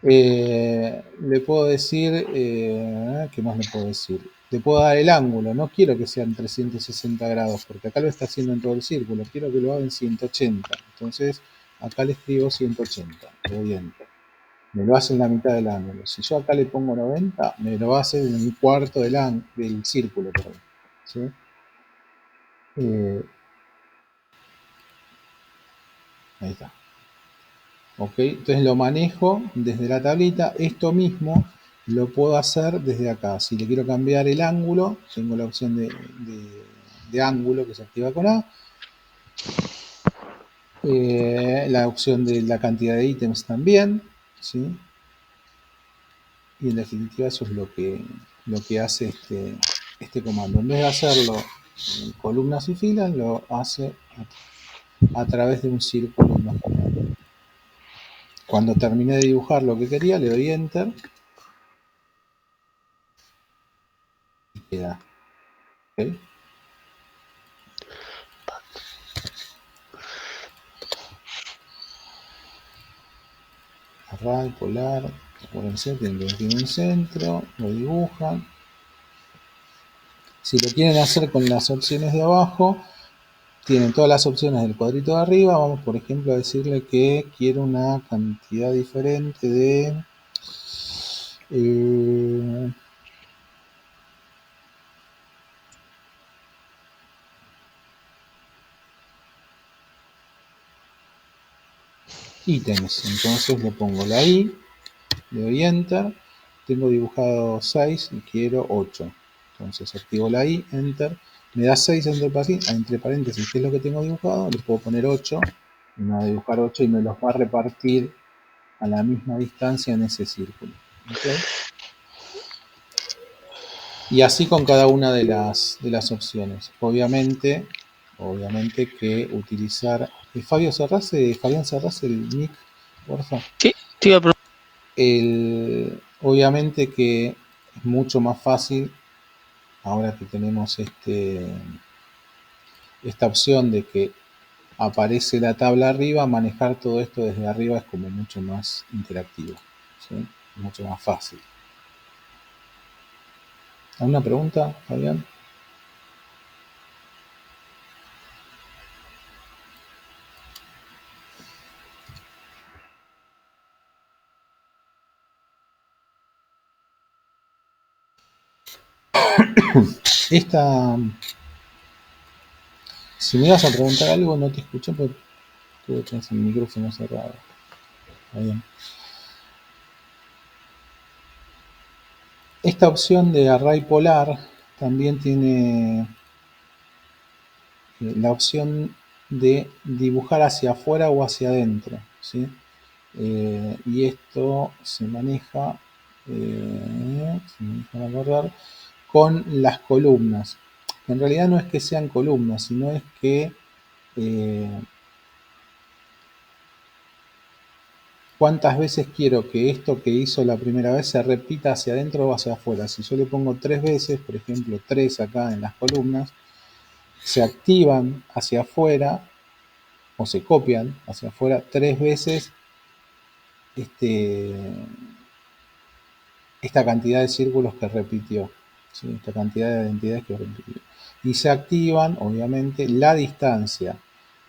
Le puedo decir, ¿qué más le puedo decir? Le puedo dar el ángulo, no quiero que sean 360 grados, porque acá lo está haciendo en todo el círculo, quiero que lo haga en 180. Entonces, acá le escribo 180, le doy enter. Me lo hace en la mitad del ángulo. Si yo acá le pongo 90, me lo hace en un cuarto del círculo. Perdón. ¿Sí? Ahí está. Ok, entonces lo manejo desde la tablita. Esto mismo lo puedo hacer desde acá. Si le quiero cambiar el ángulo, tengo la opción de ángulo que se activa con A. La opción de la cantidad de ítems también. ¿Sí? Y en definitiva eso es lo que hace este comando. En vez de hacerlo en columnas y filas, lo hace a través de un círculo imaginario. Cuando terminé de dibujar lo que quería, le doy enter y queda. ¿Okay? Array, polar, acuérdense, tiene un centro, lo dibujan. Si lo quieren hacer con las opciones de abajo, tienen todas las opciones del cuadrito de arriba. Vamos, por ejemplo, a decirle que quiero una cantidad diferente de ítems. Entonces le pongo la I, le doy enter, tengo dibujado 6 y quiero 8. Entonces activo la I, enter, me da 6 entre paréntesis, que es lo que tengo dibujado, le puedo poner 8, y me va a dibujar 8 y me los va a repartir a la misma distancia en ese círculo. ¿Okay? Y así con cada una de las opciones. Obviamente que utilizar... Fabián Serraz, el nick, porfa. Sí, te iba a preguntar. Obviamente que es mucho más fácil, ahora que tenemos esta opción de que aparece la tabla arriba, manejar todo esto desde arriba es como mucho más interactivo, ¿sí? Mucho más fácil. ¿Alguna pregunta, Fabián? Si me ibas a preguntar algo, no te escuché porque tuve que hacer el micrófono cerrado. Está bien. Esta opción de array polar también tiene la opción de dibujar hacia afuera o hacia adentro, ¿sí? Y esto se maneja, con las columnas. En realidad no es que sean columnas, sino es que cuántas veces quiero que esto que hizo la primera vez se repita hacia adentro o hacia afuera. Si yo le pongo 3 veces, por ejemplo 3 acá en las columnas, se activan hacia afuera o se copian hacia afuera 3 veces esta cantidad de círculos que repitió, ¿sí? Esta cantidad de identidades que repitió. Y se activan, obviamente, la distancia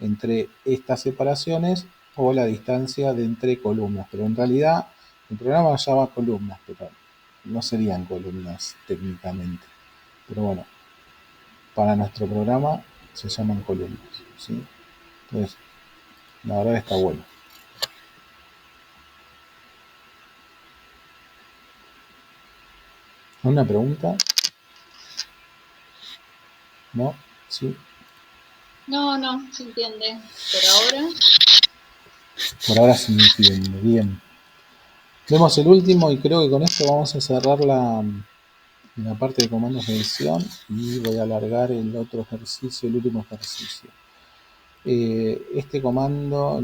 entre estas separaciones o la distancia de entre columnas. Pero en realidad el programa llama columnas, pero no serían columnas técnicamente. Pero bueno, para nuestro programa se llaman columnas, ¿sí? Entonces, la verdad está bueno. ¿Una pregunta? ¿No? ¿Sí? No, se entiende. Por ahora. Por ahora se entiende. Bien. Vemos el último y creo que con esto vamos a cerrar la parte de comandos de edición y voy a alargar el otro ejercicio, el último ejercicio. Este comando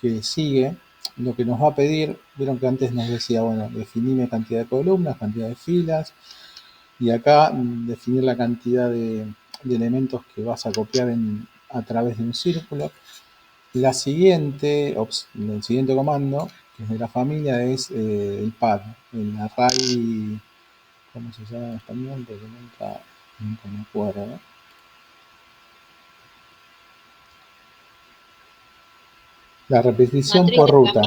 que sigue, lo que nos va a pedir, vieron que antes nos decía, bueno, definirme cantidad de columnas, cantidad de filas, y acá definir la cantidad de elementos que vas a copiar a través de un círculo. El siguiente comando, que es de la familia, es el pad, el array, ¿cómo se llama en español? Porque nunca me acuerdo, ¿no? La repetición Matriz por de ruta.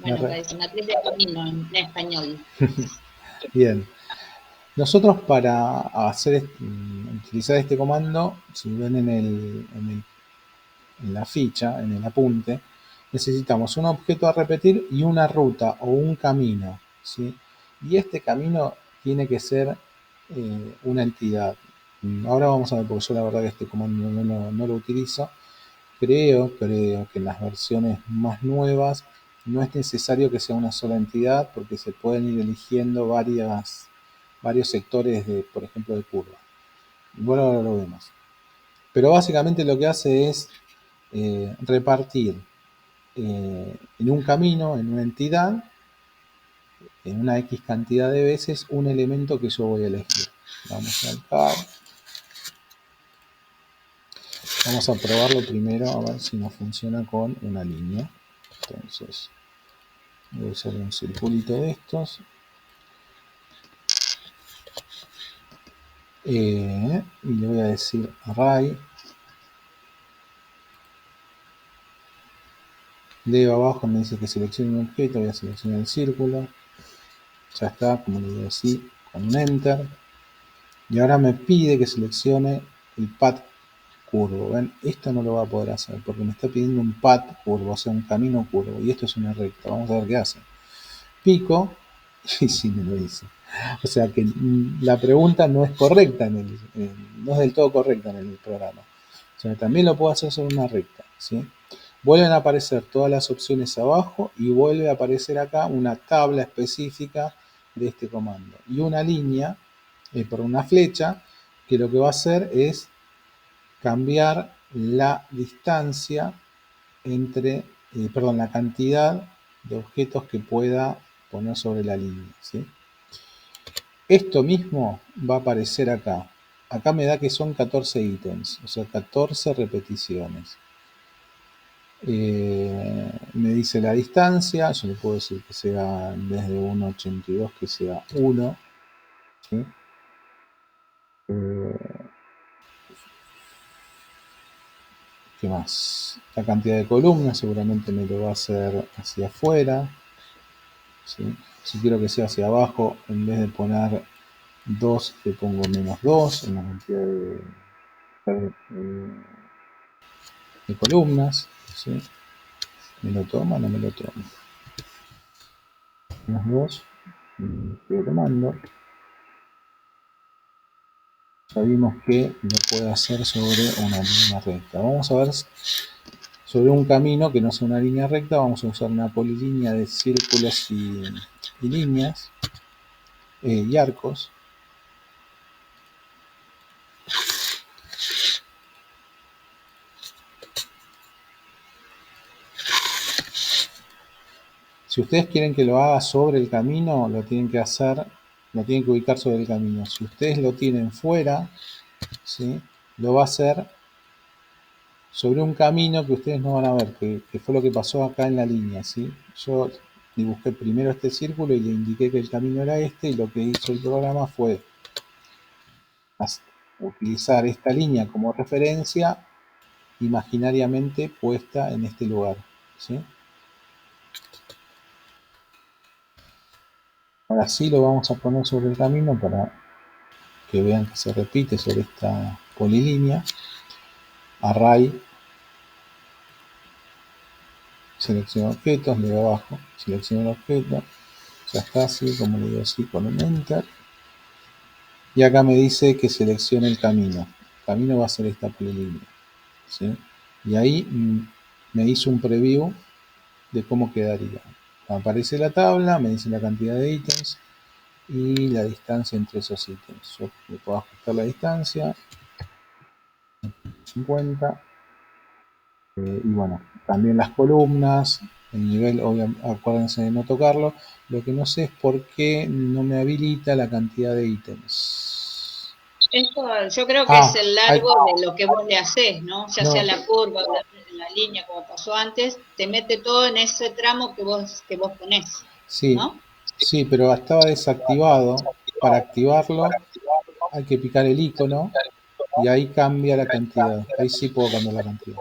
camino. Bueno, matriz de camino en español. Bien. Nosotros para utilizar este comando, si ven en la ficha, en el apunte, necesitamos un objeto a repetir y una ruta o un camino, ¿sí? Y este camino tiene que ser una entidad. Ahora vamos a ver, porque yo la verdad que este comando no lo utilizo. Creo que en las versiones más nuevas no es necesario que sea una sola entidad, porque se pueden ir eligiendo varios sectores, por ejemplo, de curva. Bueno, ahora lo vemos. Pero básicamente lo que hace es repartir en un camino, en una entidad, en una X cantidad de veces, un elemento que yo voy a elegir. Vamos a acá. Vamos a probarlo primero a ver si nos funciona con una línea. Entonces, voy a hacer un circulito de estos. Y le voy a decir array. Leo abajo, me dice que seleccione un objeto, voy a seleccionar el círculo. Ya está, como le digo así, con un enter. Y ahora me pide que seleccione el pad curvo. ¿Ven? Esto no lo va a poder hacer porque me está pidiendo un pad curvo, o sea, un camino curvo. Y esto es una recta. Vamos a ver qué hace. Pico y sí me lo dice. O sea que la pregunta no es correcta, no es del todo correcta en el programa. O sea, también lo puedo hacer sobre una recta, ¿sí? Vuelven a aparecer todas las opciones abajo y vuelve a aparecer acá una tabla específica de este comando. Y una línea, por una flecha, que lo que va a hacer es cambiar la distancia entre, perdón, la cantidad de objetos que pueda poner sobre la línea, ¿sí? Esto mismo va a aparecer acá. Acá me da que son 14 ítems, o sea, 14 repeticiones. Me dice la distancia, yo le puedo decir que sea, en vez de 1,82, que sea 1. ¿Sí? ¿Qué más? La cantidad de columnas seguramente me lo va a hacer hacia afuera. ¿Sí? Si quiero que sea hacia abajo, en vez de poner 2, le pongo -2 en la cantidad de columnas. ¿Sí? ¿Me lo toma? No me lo toma. -2, estoy tomando. Ya vimos que lo puede hacer sobre una línea recta. Vamos a ver sobre un camino que no sea una línea recta. Vamos a usar una polilínea de círculos y líneas y arcos. Si ustedes quieren que lo haga sobre el camino, lo tienen que hacer, lo tienen que ubicar sobre el camino. Si ustedes lo tienen fuera, ¿sí? Lo va a hacer sobre un camino que ustedes no van a ver, que fue lo que pasó acá en la línea, ¿sí? Yo dibujé primero este círculo y le indiqué que el camino era este, y lo que hizo el programa fue utilizar esta línea como referencia imaginariamente puesta en este lugar, ¿sí? Ahora sí lo vamos a poner sobre el camino para que vean que se repite sobre esta polilínea. Array, selecciono objetos, le doy abajo, selecciono el objeto, ya está, así como le doy así con un enter. Y acá me dice que seleccione el camino. El camino va a ser esta polilínea, ¿sí? Y ahí me hizo un preview de cómo quedaría. Aparece la tabla, me dice la cantidad de ítems y la distancia entre esos ítems. Yo le puedo ajustar la distancia, 50. Y bueno, también las columnas, el nivel, obviamente, acuérdense de no tocarlo. Lo que no sé es por qué no me habilita la cantidad de ítems. Esto yo creo que es el largo de lo que vos le hacés, ¿no? Ya sea la curva o la línea, como pasó antes, te mete todo en ese tramo que vos ponés, sí, ¿no? sí, pero estaba desactivado. Para activarlo hay que picar el icono y ahí cambia la cantidad. Ahí sí puedo cambiar la cantidad.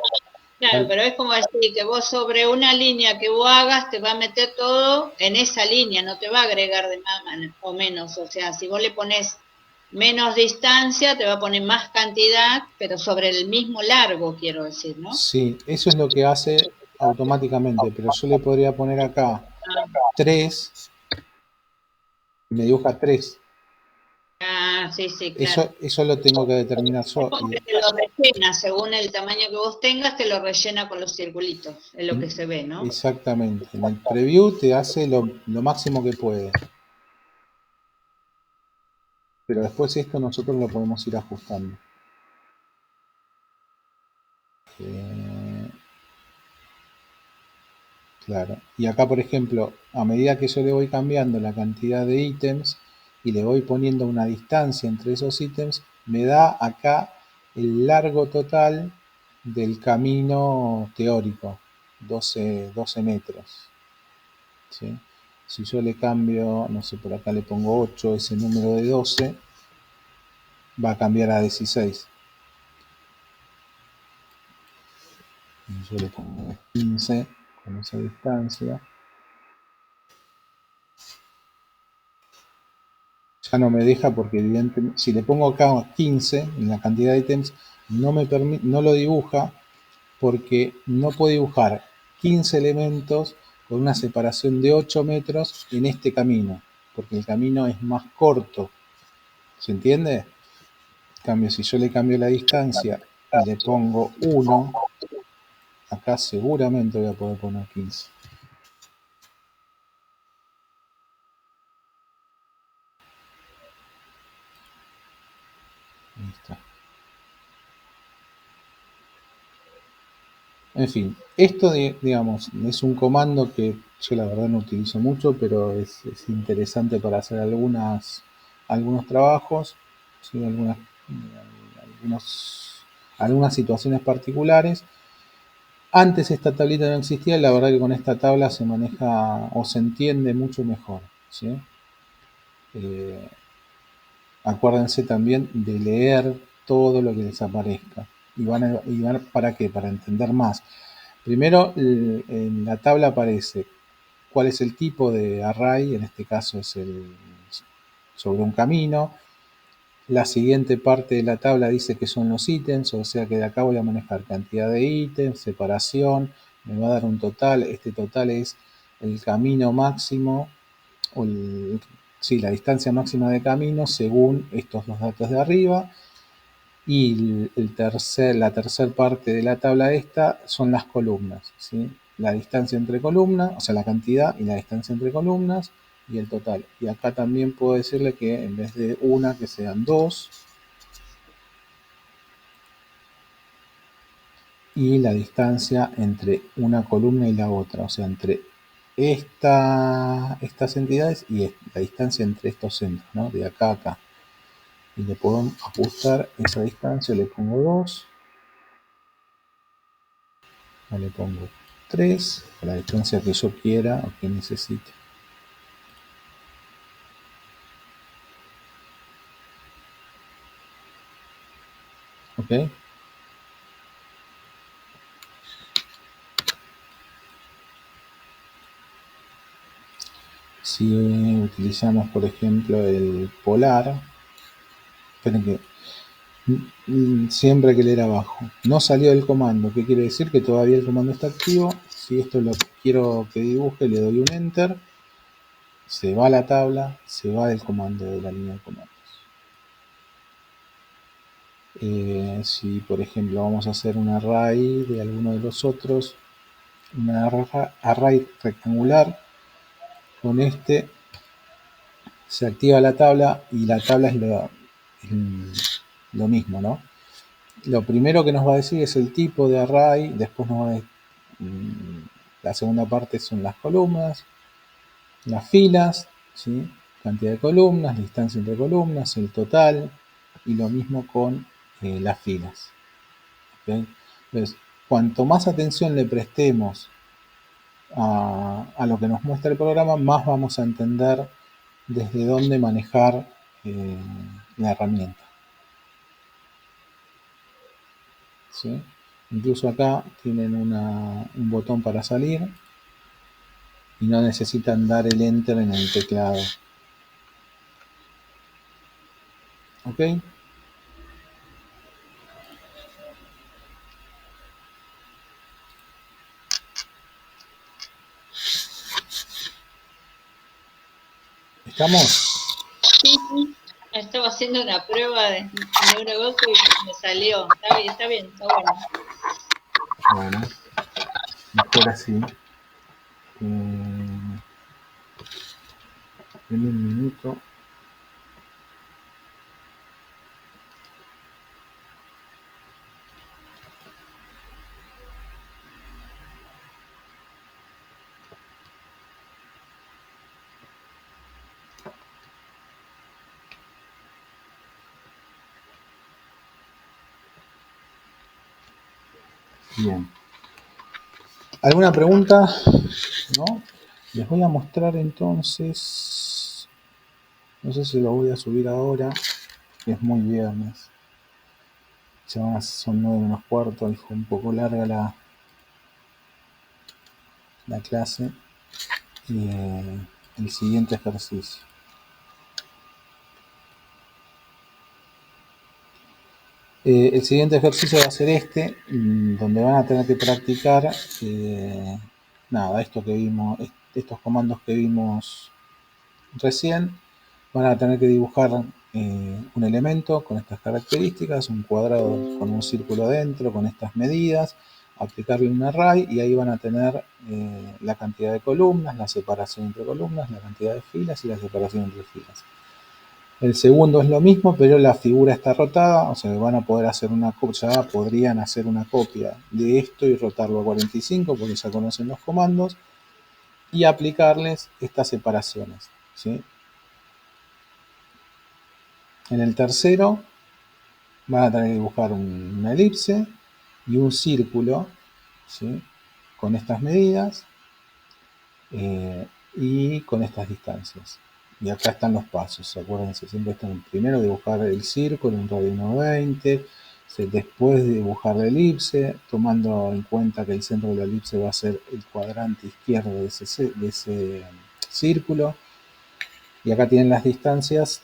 Claro, pero es como decir que vos sobre una línea que vos hagas te va a meter todo en esa línea, no te va a agregar de más o menos. O sea, si vos le pones menos distancia, te va a poner más cantidad, pero sobre el mismo largo, quiero decir, ¿no? Sí, eso es lo que hace automáticamente, pero yo le podría poner acá 3 y me dibuja 3. Ah, sí, sí, claro. Eso lo tengo que determinar yo. Porque te lo rellena, según el tamaño que vos tengas, te lo rellena con los circulitos, es lo que se ve, ¿no? Exactamente. En el preview te hace lo máximo que puede. Pero después esto nosotros lo podemos ir ajustando. Claro. Y acá, por ejemplo, a medida que yo le voy cambiando la cantidad de ítems y le voy poniendo una distancia entre esos ítems, me da acá el largo total del camino teórico, 12 metros. ¿Sí? Si yo le cambio, no sé, por acá le pongo 8, ese número de 12 va a cambiar a 16. Yo le pongo 15 con esa distancia. Ya no me deja porque evidentemente, si le pongo acá 15 en la cantidad de ítems, no lo dibuja porque no puede dibujar 15 elementos con una separación de 8 metros en este camino, porque el camino es más corto. ¿Se entiende? En cambio, si yo le cambio la distancia y le pongo 1, acá seguramente voy a poder poner 15. Ahí está. En fin, esto digamos es un comando que yo la verdad no utilizo mucho, pero es interesante para hacer algunos trabajos, ¿sí? Algunas situaciones particulares. Antes esta tablita no existía y la verdad que con esta tabla se maneja o se entiende mucho mejor, ¿sí? Acuérdense también de leer todo lo que les aparezca. ¿Para qué? Para entender más. Primero, en la tabla aparece cuál es el tipo de array, en este caso es sobre un camino. La siguiente parte de la tabla dice que son los ítems, o sea que de acá voy a manejar cantidad de ítems, separación, me va a dar un total. Este total es el camino máximo, o la distancia máxima de camino según estos dos datos de arriba. Y la tercera parte de la tabla esta son las columnas, ¿sí? La distancia entre columnas, o sea, la cantidad y la distancia entre columnas y el total. Y acá también puedo decirle que en vez de una, que sean dos. Y la distancia entre una columna y la otra, o sea, entre estas entidades y la distancia entre estos centros, ¿no? De acá a acá. Y le puedo ajustar esa distancia, le pongo 2, o le pongo 3, a la distancia que yo quiera o que necesite. ¿Ok? Si utilizamos, por ejemplo, el polar, esperen que siempre hay que leer abajo. No salió el comando. ¿Qué quiere decir? Que todavía el comando está activo. Si esto lo quiero que dibuje, le doy un enter. Se va a la tabla, se va del comando de la línea de comandos. Si por ejemplo vamos a hacer un array de alguno de los otros, un array rectangular, con este se activa la tabla y la tabla es lo mismo, ¿no? Lo primero que nos va a decir es el tipo de array, después nos va a decir, la segunda parte son las columnas, las filas, ¿sí? Cantidad de columnas, la distancia entre columnas, el total, y lo mismo con las filas. ¿Okay? Entonces, cuanto más atención le prestemos a lo que nos muestra el programa, más vamos a entender desde dónde manejar la herramienta. ¿Sí? Incluso acá tienen un botón para salir y no necesitan dar el enter en el teclado. ¿Ok? ¿Estamos? Sí. Estaba haciendo una prueba de un negocio y me salió. Está bien, está bueno. Bueno, mejor así. En un minuto. Bien. ¿Alguna pregunta? ¿No? Les voy a mostrar entonces. No sé si lo voy a subir ahora, que es muy viernes. Ya son 9 menos cuarto, y fue un poco larga la clase. Y el siguiente ejercicio. El siguiente ejercicio va a ser este, donde van a tener que practicar esto que vimos, estos comandos que vimos recién. Van a tener que dibujar un elemento con estas características, un cuadrado con un círculo dentro, con estas medidas, aplicarle un array y ahí van a tener la cantidad de columnas, la separación entre columnas, la cantidad de filas y la separación entre filas. El segundo es lo mismo, pero la figura está rotada, o sea, van a poder hacer una copia, ya podrían hacer una copia de esto y rotarlo a 45, porque ya conocen los comandos, y aplicarles estas separaciones, ¿sí? En el tercero van a tener que dibujar una elipse y un círculo, ¿sí? Con estas medidas y con estas distancias. Y acá están los pasos, acuérdense, siempre están primero dibujar el círculo en un radio 1,20, después dibujar la elipse, tomando en cuenta que el centro de la elipse va a ser el cuadrante izquierdo de ese círculo. Y acá tienen las distancias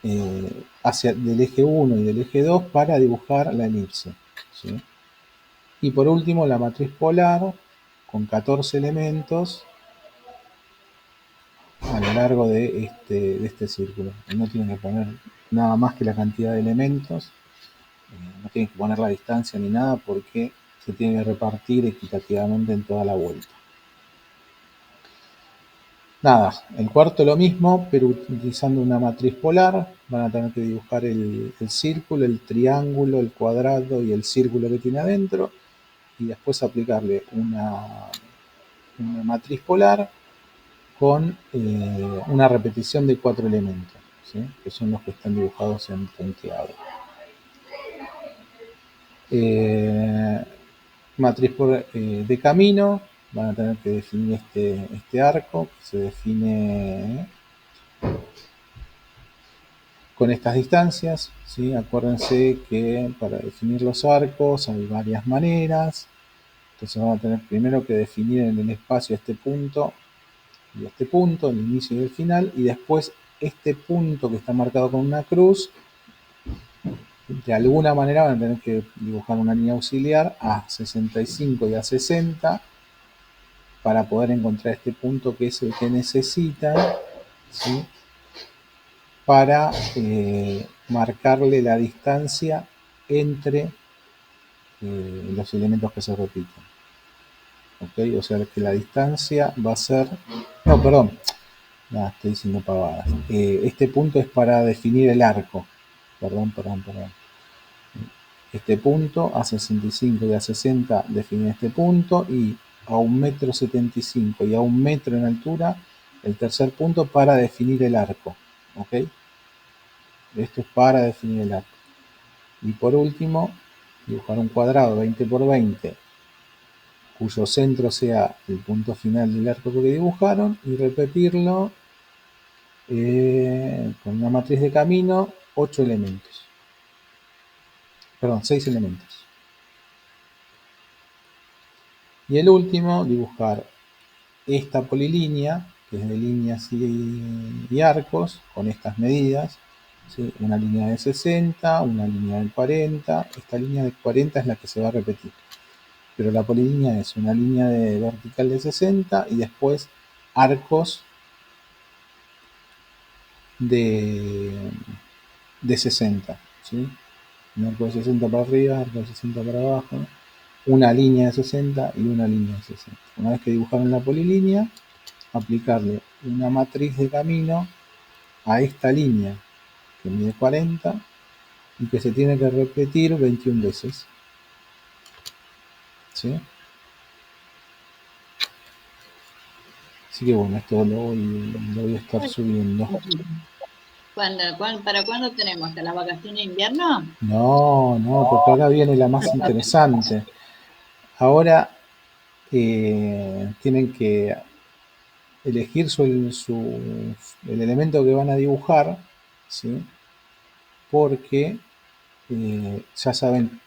del eje 1 y del eje 2 para dibujar la elipse, ¿sí? Y por último la matriz polar con 14 elementos a lo largo de este círculo. No tienen que poner nada más que la cantidad de elementos, no tienen que poner la distancia ni nada porque se tiene que repartir equitativamente en toda la vuelta. Nada, el cuarto lo mismo, pero utilizando una matriz polar. Van a tener que dibujar el círculo, el triángulo, el cuadrado y el círculo que tiene adentro, y después aplicarle una matriz polar con una repetición de 4 elementos, ¿sí? Que son los que están dibujados en punteado. Matriz de camino, van a tener que definir este arco, que se define con estas distancias, ¿sí? Acuérdense que para definir los arcos hay varias maneras. Entonces van a tener primero que definir en el espacio este punto y este punto, el inicio y el final, y después este punto que está marcado con una cruz, de alguna manera van a tener que dibujar una línea auxiliar a 65 y a 60 para poder encontrar este punto que es el que necesitan, ¿sí? Para marcarle la distancia entre los elementos que se repiten. ¿Ok? O sea que la distancia va a ser... No, perdón. No, estoy diciendo pavadas. Este punto es para definir el arco. Perdón. Este punto a 65 y a 60 define este punto, y a 1,75 m y a 1 metro en altura el tercer punto para definir el arco. ¿Ok? Esto es para definir el arco. Y por último, dibujar un cuadrado 20 por 20 cuyo centro sea el punto final del arco que dibujaron, y repetirlo con una matriz de camino, 8 elementos. Perdón, 6 elementos. Y el último, dibujar esta polilínea, que es de líneas y arcos, con estas medidas, ¿sí? Una línea de 60, una línea de 40. Esta línea de 40 es la que se va a repetir. Pero la polilínea es una línea vertical de 60 y después arcos de 60, ¿sí? Un arco de 60 para arriba, arco de 60 para abajo, una línea de 60 y una línea de 60. Una vez que dibujaron la polilínea, aplicarle una matriz de camino a esta línea que mide 40 y que se tiene que repetir 21 veces, ¿sí? Así que bueno, esto lo voy a estar subiendo. ¿Para cuándo tenemos? ¿Hasta las vacaciones de invierno? No, porque ahora viene la más interesante. Ahora tienen que elegir el elemento que van a dibujar, ¿sí? Porque ya saben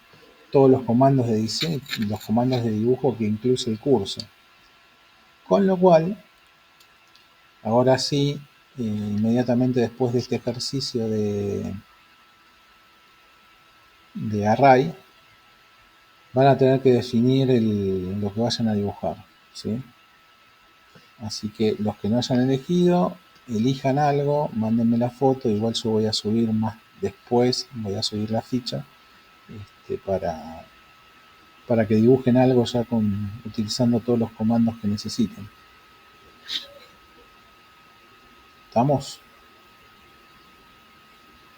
todos los comandos de diseño y los comandos de dibujo que incluye el curso. Con lo cual, ahora sí, inmediatamente después de este ejercicio de array, van a tener que definir lo que vayan a dibujar, ¿sí? Así que los que no hayan elegido, elijan algo, mándenme la foto. Igual yo voy a subir más después, voy a subir la ficha para que dibujen algo ya utilizando todos los comandos que necesiten. ¿Estamos?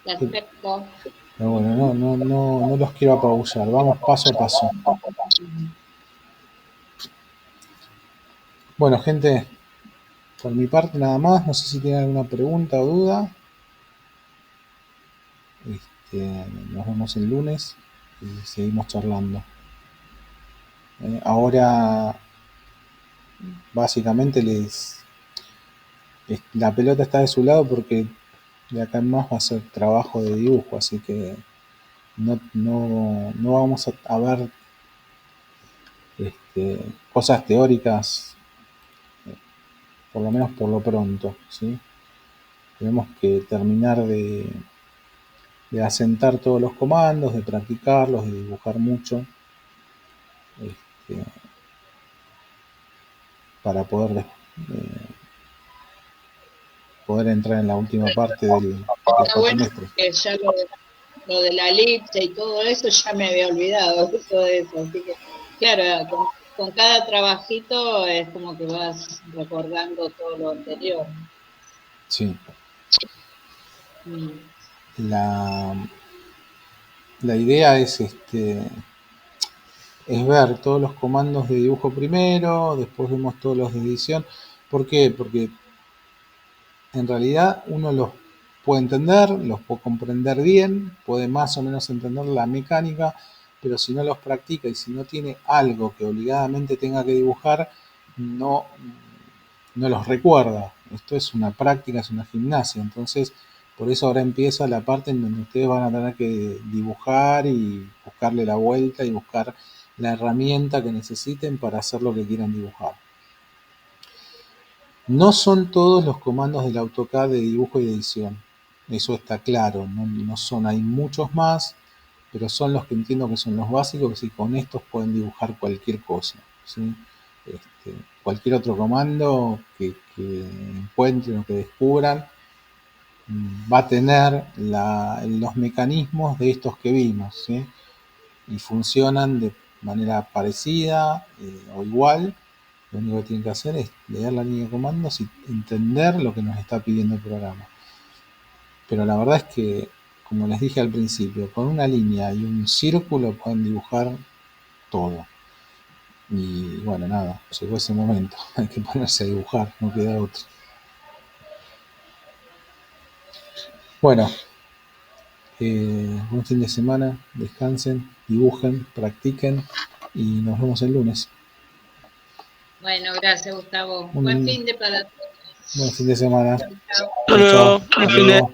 Perfecto. Pero bueno, no los quiero apabullar. Vamos paso a paso. Bueno, gente, por mi parte nada más. No sé si tienen alguna pregunta o duda. Nos vemos el lunes y seguimos charlando. Ahora, básicamente, la pelota está de su lado porque de acá en más va a ser trabajo de dibujo, así que no vamos a ver cosas teóricas, por lo menos por lo pronto, ¿sí? Tenemos que terminar de asentar todos los comandos, de practicarlos, de dibujar mucho, para poder entrar en la última parte del Está bueno cuatrimestre. que ya lo de la elipse y todo eso ya me había olvidado todo eso, así que claro, con cada trabajito es como que vas recordando todo lo anterior. Sí. Mm. La idea es ver todos los comandos de dibujo primero, después vemos todos los de edición. ¿Por qué? Porque en realidad uno los puede entender, los puede comprender bien, puede más o menos entender la mecánica, pero si no los practica y si no tiene algo que obligadamente tenga que dibujar, no los recuerda. Esto es una práctica, es una gimnasia. Entonces, por eso ahora empieza la parte en donde ustedes van a tener que dibujar y buscarle la vuelta y buscar la herramienta que necesiten para hacer lo que quieran dibujar. No son todos los comandos del AutoCAD de dibujo y de edición, eso está claro, no son, hay muchos más, pero son los que entiendo que son los básicos, y con estos pueden dibujar cualquier cosa, ¿sí? Cualquier otro comando que encuentren o que descubran va a tener los mecanismos de estos que vimos, ¿sí? Y funcionan de manera parecida o igual. Lo único que tienen que hacer es leer la línea de comandos y entender lo que nos está pidiendo el programa. Pero la verdad es que, como les dije al principio, con una línea y un círculo pueden dibujar todo. Y bueno, nada, llegó ese momento. Hay que ponerse a dibujar, no queda otro. Bueno, buen fin de semana, descansen, dibujen, practiquen y nos vemos el lunes. Bueno, gracias Gustavo. Buen Buen fin de para todos. fin de semana. Chao, chao. Chao, chao. Hasta luego. Hasta luego.